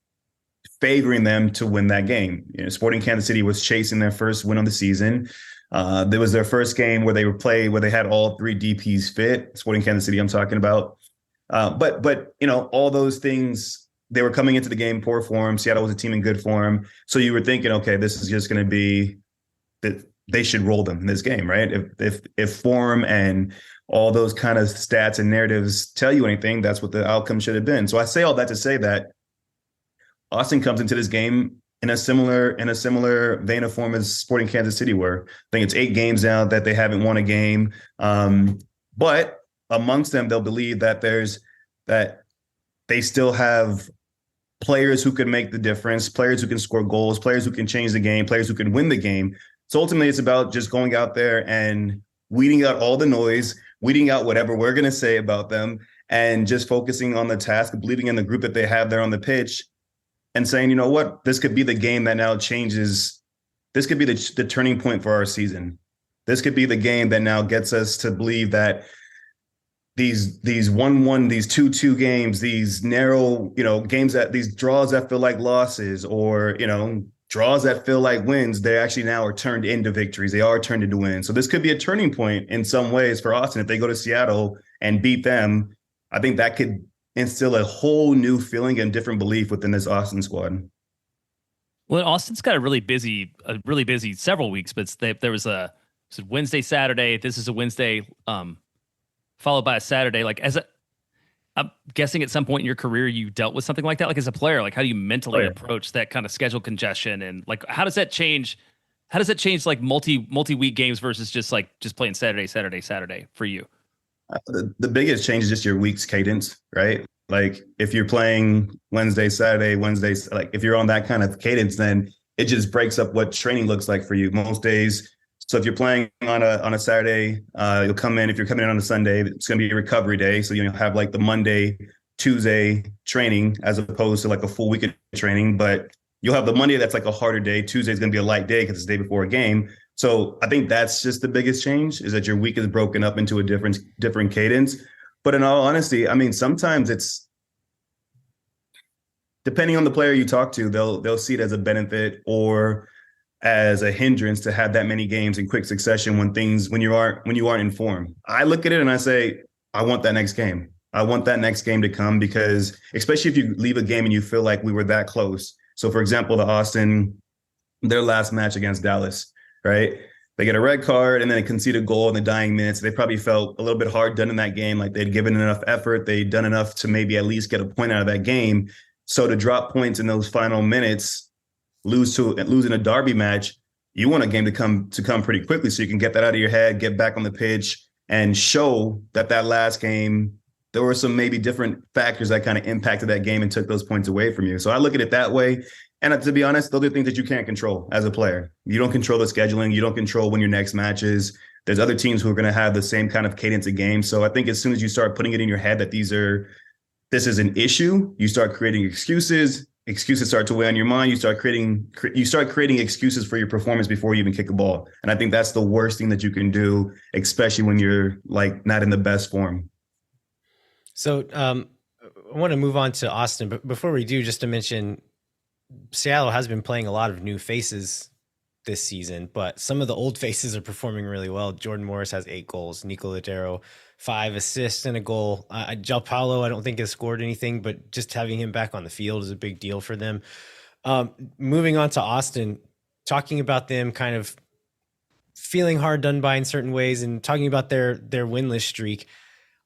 favoring them to win that game. Sporting Kansas City was chasing their first win of the season. There was their first game where they had all three DPs fit. Sporting Kansas City, I'm talking about. But all those things, they were coming into the game poor form. Seattle was a team in good form. So you were thinking, okay, this is just going to be that they should roll them in this game, right? If form and all those kind of stats and narratives tell you anything, that's what the outcome should have been. So I say all that to say that Austin comes into this game in a similar vein of form as Sporting Kansas City were. I think it's 8 games now that they haven't won a game. But amongst them, they'll believe that they still have players who can make the difference, players who can score goals, players who can change the game, players who can win the game. So ultimately, it's about just going out there and weeding out all the noise, weeding out whatever we're going to say about them, and just focusing on the task, believing in the group that they have there on the pitch, and saying, you know what, this could be the game that now changes. This could be the turning point for our season. This could be the game that now gets us to believe that these 1-1, these 2-2 games, these narrow, games these draws that feel like losses, or, draws that feel like wins, they actually now are turned into victories. They are turned into wins. So this could be a turning point in some ways for Austin. If they go to Seattle and beat them, I think that could instill a whole new feeling and different belief within this Austin squad. Well, Austin's got a really busy several weeks, but there was a Wednesday, Saturday. This is a Wednesday, followed by a Saturday. I'm guessing at some point in your career you dealt with something like that. Like as a player, like how do you mentally approach that kind of schedule congestion, and like how does that change? How does that change like multi-week games versus just playing Saturday for you? The biggest change is just your week's cadence, right? Like if you're playing Wednesday, Saturday, Wednesdays, like if you're on that kind of cadence, then it just breaks up what training looks like for you most days. So if you're playing on a Saturday, you'll come in. If you're coming in on a Sunday, it's going to be a recovery day. So you'll have like the Monday, Tuesday training as opposed to like a full week of training. But you'll have the Monday that's like a harder day. Tuesday is going to be a light day because it's the day before a game. So I think that's just the biggest change, is that your week is broken up into a different cadence. But in all honesty, I mean, sometimes it's depending on the player you talk to, they'll see it as a benefit or as a hindrance to have that many games in quick succession when you aren't in form. I look at it and I say, I want that next game. I want that next game to come, because especially if you leave a game and you feel like we were that close. So for example, the Austin, their last match against Dallas, right? They get a red card and then they concede a goal in the dying minutes. They probably felt a little bit hard done in that game. Like they'd given enough effort. They'd done enough to maybe at least get a point out of that game. So to drop points in those final minutes, losing a derby match, you want a game to come pretty quickly so you can get that out of your head, get back on the pitch, and show that last game, there were some maybe different factors that kind of impacted that game and took those points away from you. So I look at it that way. And to be honest, those are things that you can't control as a player. You don't control the scheduling. You don't control when your next match is. There's other teams who are going to have the same kind of cadence of games. So I think as soon as you start putting it in your head that this is an issue, you start creating excuses. Excuses start to weigh on your mind. You start creating excuses for your performance before you even kick a ball. And I think that's the worst thing that you can do, especially when you're like not in the best form. So I want to move on to Austin, but before we do, just to mention, Seattle has been playing a lot of new faces this season, but some of the old faces are performing really well. Jordan Morris has 8 goals. Nico Ladero, 5 assists and a goal. Jao Paulo, I don't think has scored anything, but just having him back on the field is a big deal for them. Moving on to Austin, talking about them kind of feeling hard done by in certain ways and talking about their winless streak.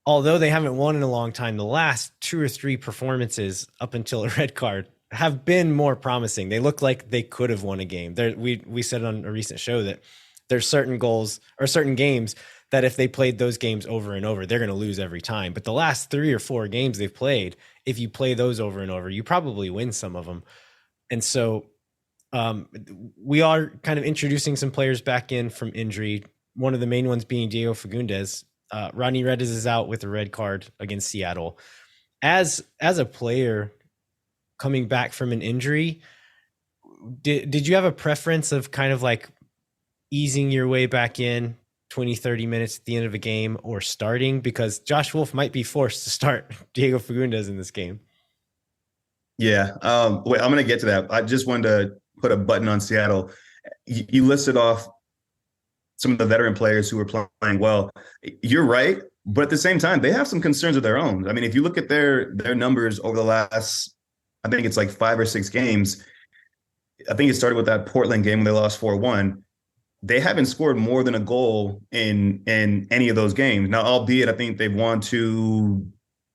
Although they haven't won in a long time, the last 2 or 3 performances up until a red card have been more promising. They look like they could have won a game. We said on a recent show that there's certain goals or certain games that if they played those games over and over, they're going to lose every time. But the last 3 or 4 games they've played, if you play those over and over, you probably win some of them. And so we are kind of introducing some players back in from injury. One of the main ones being Diego Fagundes. Rodney Redes is out with a red card against Seattle. As a player coming back from an injury, did you have a preference of kind of like easing your way back in 20, 30 minutes at the end of a game or starting? Because Josh Wolff might be forced to start Diego Fagundes in this game. Yeah. Wait, I'm going to get to that. I just wanted to put a button on Seattle. You listed off some of the veteran players who were playing well. You're right. But at the same time, they have some concerns of their own. I mean, if you look at their numbers over the last, I think it's like 5 or 6 games. I think it started with that Portland game when they lost 4-1. They haven't scored more than a goal in any of those games. Now, albeit I think they've won 2,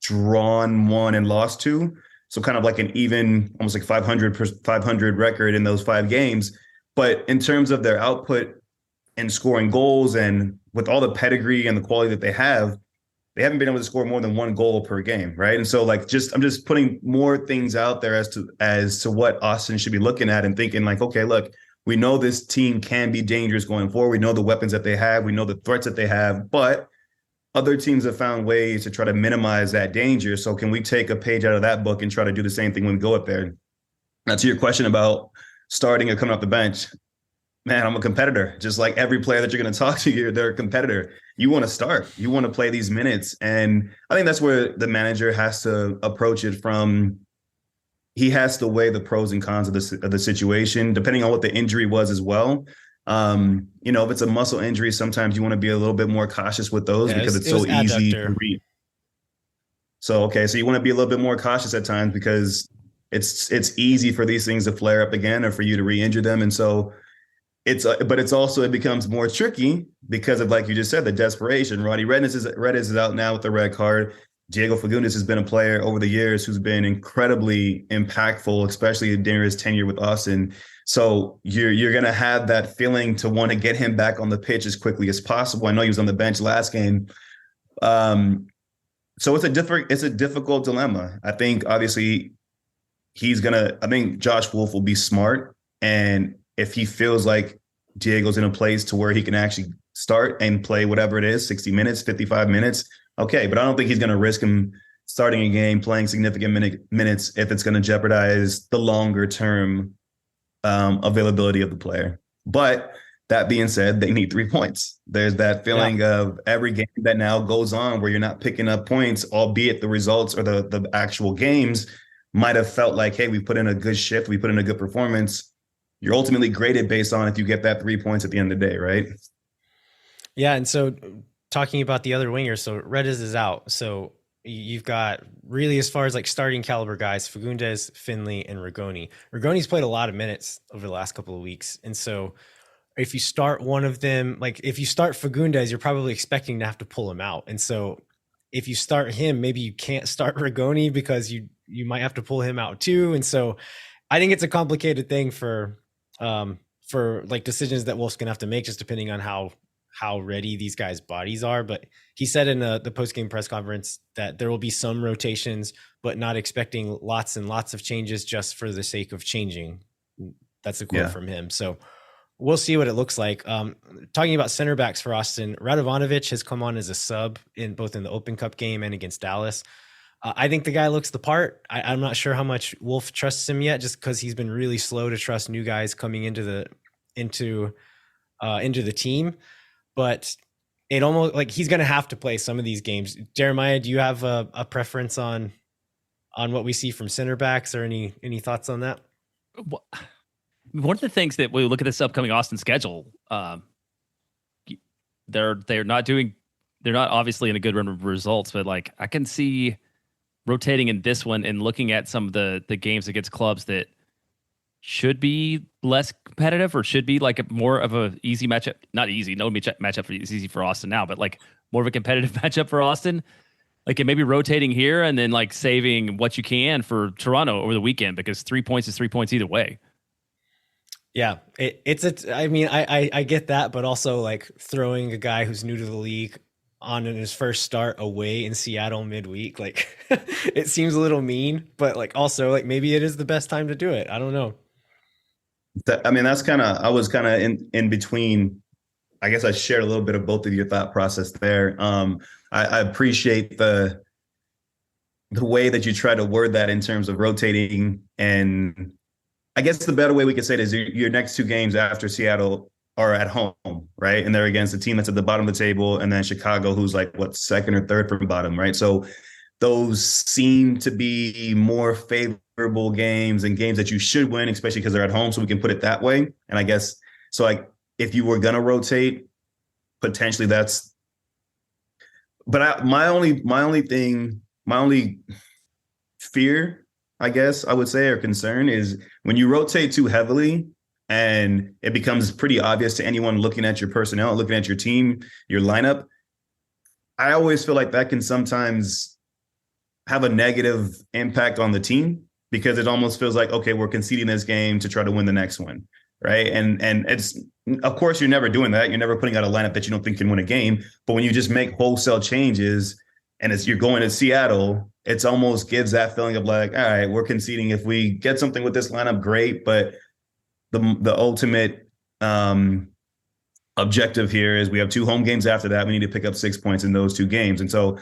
drawn 1, and lost 2. So kind of like an even, almost like 500 record in those 5 games. But in terms of their output and scoring goals and with all the pedigree and the quality that they haven't been able to score more than 1 goal per game, right? And so like I'm just putting more things out there as to what Austin should be looking at and thinking like, okay, look, we know this team can be dangerous going forward. We know the weapons that they have. We know the threats that they have, but other teams have found ways to try to minimize that danger. So can we take a page out of that book and try to do the same thing when we go up there? Now, to your question about starting or coming off the bench, man, I'm a competitor. Just like every player that you're going to talk to, they're a competitor. You want to start. You want to play these minutes. And I think that's where the manager has to approach it from. He has to weigh the pros and cons of the situation, depending on what the injury was as well. If it's a muscle injury, sometimes you want to be a little bit more cautious with those because it's so easy to read. So you want to be a little bit more cautious at times because it's easy for these things to flare up again or for you to re-injure them. And so it becomes more tricky because of, like you just said, the desperation. Rodney Redes is out now with the red card. Diego Fagundes has been a player over the years who's been incredibly impactful, especially during his tenure with Austin. So you're going to have that feeling to want to get him back on the pitch as quickly as possible. I know he was on the bench last game. So it's a difficult dilemma. I think obviously I think Josh Wolff will be smart. And if he feels like Diego's in a place to where he can actually start and play whatever it is, 60 minutes, 55 minutes, okay. But I don't think he's going to risk him starting a game, playing significant minutes if it's going to jeopardize the longer term availability of the player. But that being said, they need 3 points. There's that feeling of every game that now goes on where you're not picking up points, albeit the results or the actual games might have felt like, hey, we put in a good shift, we put in a good performance. You're ultimately graded based on if you get that 3 points at the end of the day, right? Yeah. And so talking about the other wingers, so Redes is out. So you've got really, as far as like starting caliber guys, Fagundes, Finley, and Rigoni. Rigoni's played a lot of minutes over the last couple of weeks. And so if you start one of them, like if you start Fagundes, you're probably expecting to have to pull him out. And so if you start him, maybe you can't start Rigoni because you might have to pull him out too. And so I think it's a complicated thing for like decisions that Wolff's gonna have to make, just depending on how ready these guys' bodies are. But he said in the post-game press conference that there will be some rotations, but not expecting lots and lots of changes just for the sake of changing. That's a quote from him. So we'll see what it looks like. Talking about center backs for Austin, Radovanovic has come on as a sub in both in the Open Cup game and against Dallas. I think the guy looks the part. I'm not sure how much Wolff trusts him yet, just because he's been really slow to trust new guys coming into the team. But it almost like he's going to have to play some of these games. Jeremiah, do you have a preference on what we see from center backs or any thoughts on that? One of the things that we look at this upcoming Austin schedule, they're not obviously in a good run of results, but like I can see rotating in this one and looking at some of the games against clubs that should be less competitive or should be like a more of a easy matchup. Not easy, no matchup is easy for Austin now, but like more of a competitive matchup for Austin. Like it may be rotating here and then like saving what you can for Toronto over the weekend, because 3 points is 3 points either way. Yeah, I mean, I get that, but also like throwing a guy who's new to the league on in his first start away in Seattle midweek, like it seems a little mean, but like also like maybe it is the best time to do it. I don't know. I mean, I was kind of in between. I guess I shared a little bit of both of your thought process there. I appreciate the way that you try to word that in terms of rotating, and I guess the better way we could say it is your next 2 games after Seattle are at home, right? And they're against a team that's at the bottom of the table, and then Chicago, who's like what, second or third from bottom, right? So those seem to be more favorable games and games that you should win, especially because they're at home. So we can put it that way. And I guess so. Like if you were gonna rotate, potentially that's. But my only fear, I guess I would say, or concern is when you rotate too heavily and it becomes pretty obvious to anyone looking at your personnel, looking at your team, your lineup. I always feel like that can sometimes have a negative impact on the team, because it almost feels like, okay, we're conceding this game to try to win the next one, right? And it's, of course, you're never doing that. You're never putting out a lineup that you don't think can win a game. But when you just make wholesale changes and you're going to Seattle, it's almost gives that feeling of like, all right, we're conceding. If we get something with this lineup, great. But the ultimate objective here is we have 2 home games after that. We need to pick up 6 points in those 2 games. And so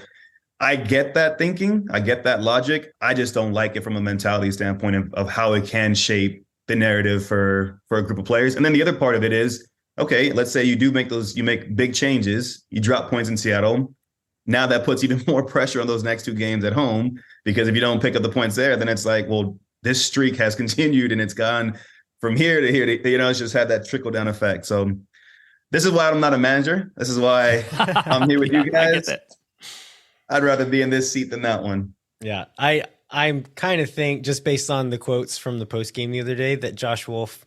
I get that thinking. I get that logic. I just don't like it from a mentality standpoint of how it can shape the narrative for a group of players. And then the other part of it is, okay, let's say you make big changes, you drop points in Seattle. Now that puts even more pressure on those next 2 games at home, because if you don't pick up the points there, then it's like, well, this streak has continued and it's gone from here to here. It's just had that trickle down effect. So this is why I'm not a manager. This is why I'm here with you guys. I'd rather be in this seat than that one. Yeah, I'm kind of think, just based on the quotes from the post game the other day, that Josh Wolff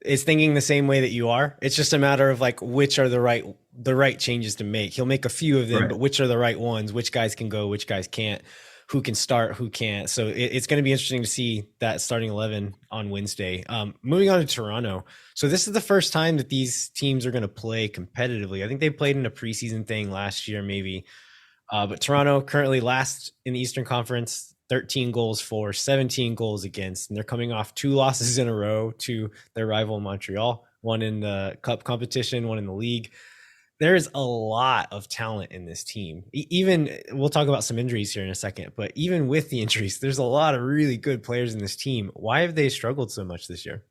is thinking the same way that you are. It's just a matter of like which are the right changes to make. He'll make a few of them, right, but which are the right ones? Which guys can go? Which guys can't? Who can start? Who can't? So it's going to be interesting to see that starting 11 on Wednesday. Moving on to Toronto. So this is the first time that these teams are going to play competitively. I think they played in a preseason thing last year, maybe. But Toronto currently last in the Eastern Conference, 13 goals for, 17 goals against, and they're coming off 2 losses in a row to their rival Montreal, one in the cup competition, one in the league. There's a lot of talent in this team. Even we'll talk about some injuries here in a second, but even with the injuries, there's a lot of really good players in this team. Why have they struggled so much this year?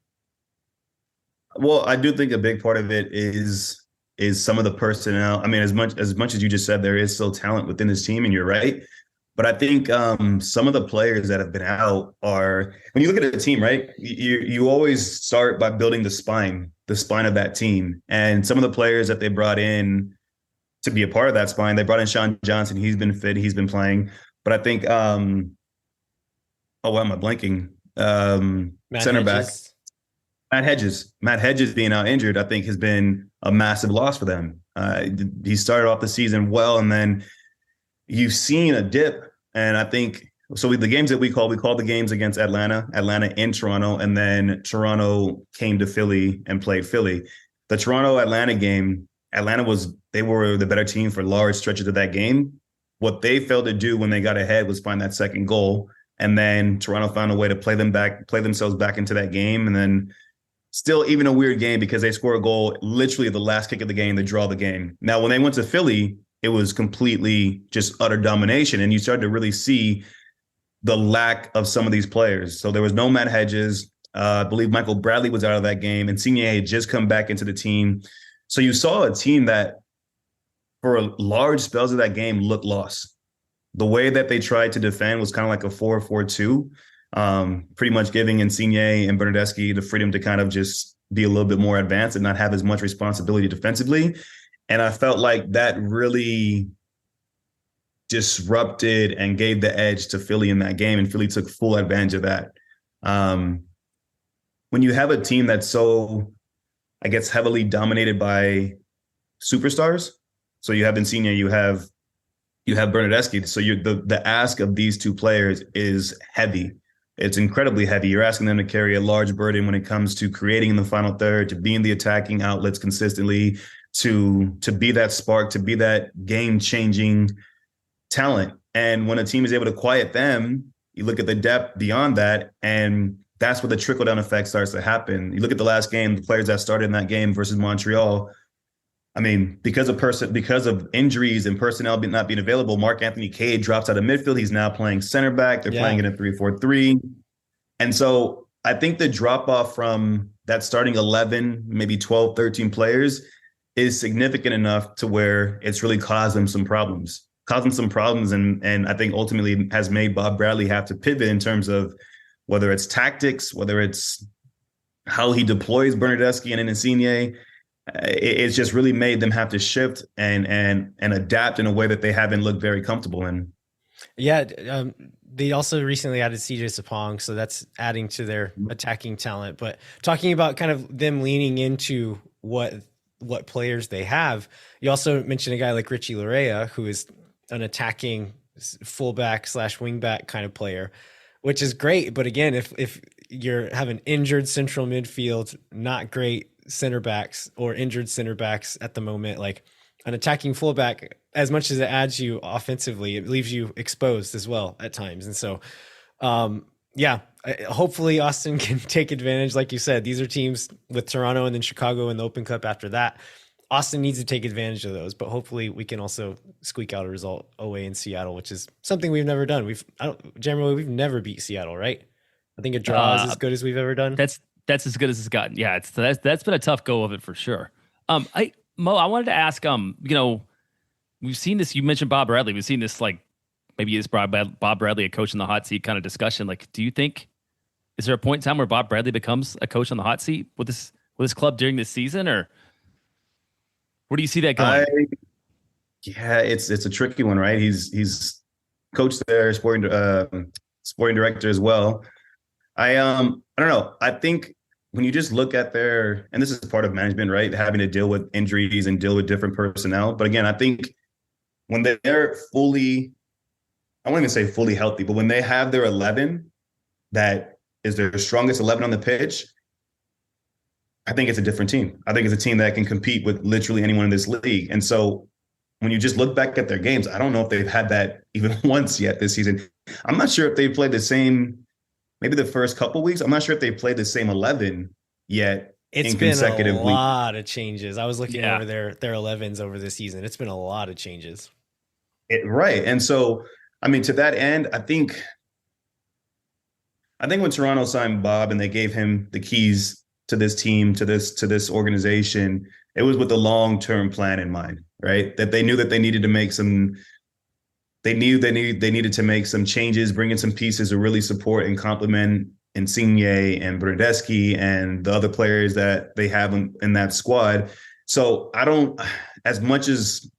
Well, I do think a big part of it is some of the personnel. I mean, as much as you just said, there is still talent within this team, and you're right. But I think some of the players that have been out are, when you look at a team, right, you always start by building the spine of that team. And some of the players that they brought in to be a part of that spine, they brought in Sean Johnson. He's been fit. He's been playing. But I think, why am I blanking? Center back. Matt Hedges being out injured, I think, has been a massive loss for them. He started off the season well, and then you've seen a dip. And I think so. The games that we called the games against Atlanta in Toronto, and then Toronto came to Philly and played Philly. The Toronto-Atlanta game, they were the better team for large stretches of that game. What they failed to do when they got ahead was find that second goal, and then Toronto found a way to play themselves back into that game, and then still even a weird game because they score a goal literally at the last kick of the game to draw the game. Now, when they went to Philly, it was completely just utter domination, and you started to really see the lack of some of these players. So there was no Matt Hedges. I believe Michael Bradley was out of that game, and Insigne had just come back into the team. So you saw a team that for large spells of that game looked lost. The way that they tried to defend was kind of like a 4-4-2. pretty much giving Insigne and Bernardeschi the freedom to kind of just be a little bit more advanced and not have as much responsibility defensively. And I felt like that really disrupted and gave the edge to Philly in that game, and Philly took full advantage of that. When you have a team that's so, I guess, heavily dominated by superstars, so you have Insigne, you have Bernardeschi, so the ask of these two players is heavy. It's incredibly heavy. You're asking them to carry a large burden when it comes to creating in the final third, to be in the attacking outlets consistently, to be that spark, to be that game-changing talent. And when a team is able to quiet them, you look at the depth beyond that, and that's where the trickle-down effect starts to happen. You look at the last game, the players that started in that game versus Montreal. I mean, because of injuries and personnel not being available, Mark Anthony Cade drops out of midfield. He's now playing center back. They're playing in a 3-4-3. And so I think the drop-off from that starting 11, maybe 12, 13 players is significant enough to where it's really caused them some problems. And I think ultimately has made Bob Bradley have to pivot in terms of whether it's tactics, whether it's how he deploys Bernardeschi and Insigne. It's just really made them have to shift and adapt in a way that they haven't looked very comfortable in. Yeah, they also recently added CJ Sapong, so that's adding to their attacking talent. But talking about kind of them leaning into what players they have, you also mentioned a guy like Richie Larea, who is an attacking fullback / wingback kind of player, which is great. But again, if you're have an injured central midfield, not great center backs or injured center backs at the moment, like an attacking fullback, as much as it adds you offensively, it leaves you exposed as well at times. And so, hopefully Austin can take advantage. Like you said, these are teams with Toronto and then Chicago in the Open Cup after that. Austin needs to take advantage of those, but hopefully we can also squeak out a result away in Seattle, which is something we've never done. We've never beat Seattle, right? I think a draw is as good as we've ever done. That's as good as it's gotten. Yeah, that's been a tough go of it for sure. I wanted to ask, we've seen this. You mentioned Bob Bradley. We've seen this, like, maybe is Bob Bradley a coach in the hot seat kind of discussion. Like, do you think, is there a point in time where Bob Bradley becomes a coach on the hot seat with this club during this season, or where do you see that going? It's a tricky one, right? He's coached there, sporting director as well. I don't know. I think when you just look at and this is part of management, right? Having to deal with injuries and deal with different personnel. But again, I think when they're fully, I won't even say fully healthy, but when they have their 11, that is their strongest 11 on the pitch, I think it's a different team. I think it's a team that can compete with literally anyone in this league. And so when you just look back at their games, I don't know if they've had that even once yet this season. I'm not sure if they played the same, maybe the first couple weeks. I'm not sure if they played the same 11 yet. It's been a lot of changes. I was looking over their 11s over the season. It's been a lot of changes. Right. And so, I mean, to that end, I think when Toronto signed Bob and they gave him the keys to this team, to this organization, it was with a long-term plan in mind, right? That they knew that they needed to make some, they needed to make some changes, bring in some pieces to really support and complement Insigne and Bernardeschi and the other players that they have in that squad. So as much as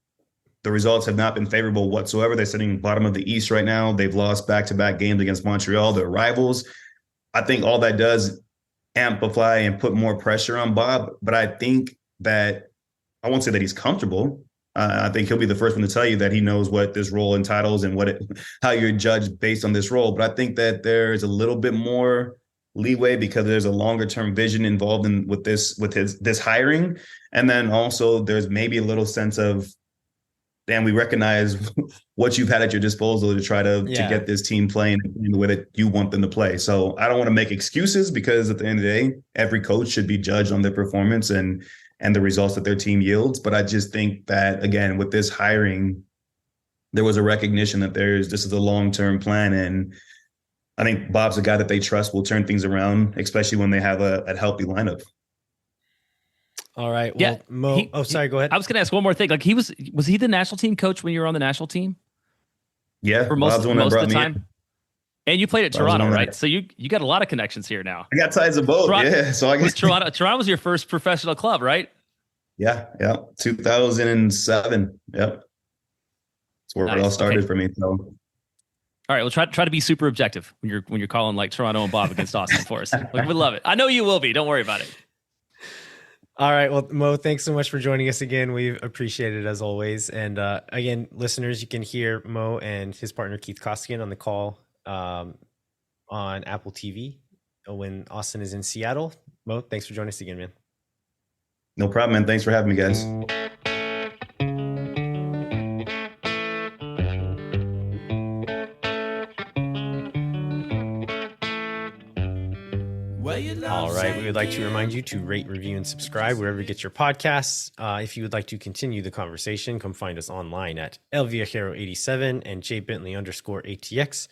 the results have not been favorable whatsoever, they're sitting bottom of the East right now. They've lost back-to-back games against Montreal, their rivals. I think all that does amplify and put more pressure on Bob. But I think that, I won't say that he's comfortable. I think he'll be the first one to tell you that he knows what this role entitles and how you're judged based on this role. But I think that there's a little bit more leeway because there's a longer term vision involved with this hiring. And then also there's maybe a little sense of, damn, we recognize what you've had at your disposal to try to get this team playing in the way that you want them to play. So I don't want to make excuses, because at the end of the day, every coach should be judged on their performance and the results that their team yields. But I just think that, again, with this hiring, there was a recognition that this is a long-term plan. And I think Bob's a guy that they trust will turn things around, especially when they have a healthy lineup. All right. Well, Mo, sorry, go ahead. I was going to ask one more thing. Like, was he the national team coach when you were on the national team? Yeah. For most of the time? And you played at I was Toronto, on right? that. So you got a lot of connections here now. I got ties of both. Toronto- Yeah. So I Was guess Toronto was your first professional club, right? Yeah. 2007. Yep. That's where it all Nice. started Okay. for me. So All right, well try to be super objective when you're calling like Toronto and Bob against Austin for us. Like, we love it. I know you will be. Don't worry about it. All right. Well, Mo, thanks so much for joining us again. We appreciate it as always. And again, listeners, you can hear Mo and his partner Keith Koskian on the call on Apple TV when Austin is in Seattle. Mo, thanks for joining us again, man. no problem, man. Thanks for having me, guys. All right. We would like to remind you to rate, review, and subscribe wherever you get your podcasts. If you would like to continue the conversation, come find us online at El Viajero87 and jbentley_ATX,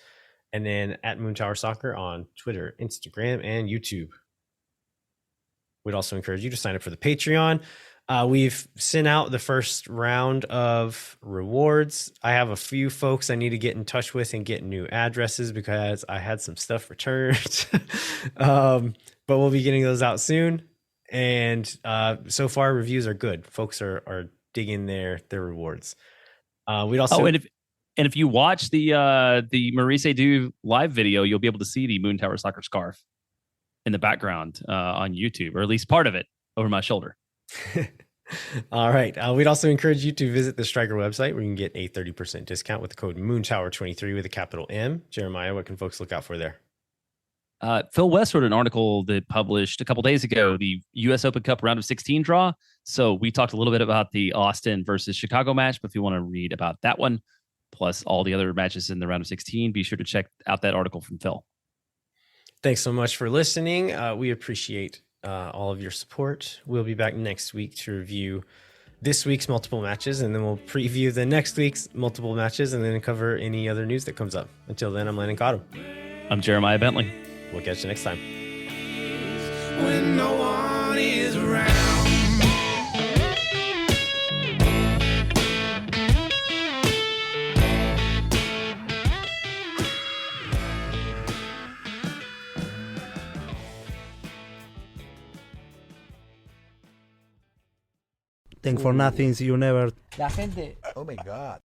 and then at Moon Tower Soccer on Twitter, Instagram, and YouTube. We'd also encourage you to sign up for the Patreon. We've sent out the first round of rewards. I have a few folks I need to get in touch with and get new addresses because I had some stuff returned. But we'll be getting those out soon. And so far, reviews are good. Folks are digging their rewards. We'd also And if you watch the Maurice Edu live video, you'll be able to see the Moon Tower Soccer scarf in the background on YouTube, or at least part of it over my shoulder. All right. We'd also encourage you to visit the Striker website where you can get a 30% discount with the code MoonTower23 with a capital M. Jeremiah, what can folks look out for there? Phil West wrote an article that published a couple days ago, the U.S. Open Cup round of 16 draw. So we talked a little bit about the Austin versus Chicago match, but if you want to read about that one, plus all the other matches in the round of 16, be sure to check out that article from Phil. Thanks so much for listening. We appreciate all of your support. We'll be back next week to review this week's multiple matches, and then we'll preview the next week's multiple matches and then cover any other news that comes up. Until then, I'm Landon Cotto. I'm Jeremiah Bentley. We'll catch you next time. When no one is around. Thank for nothing, see you never. La gente, oh my God.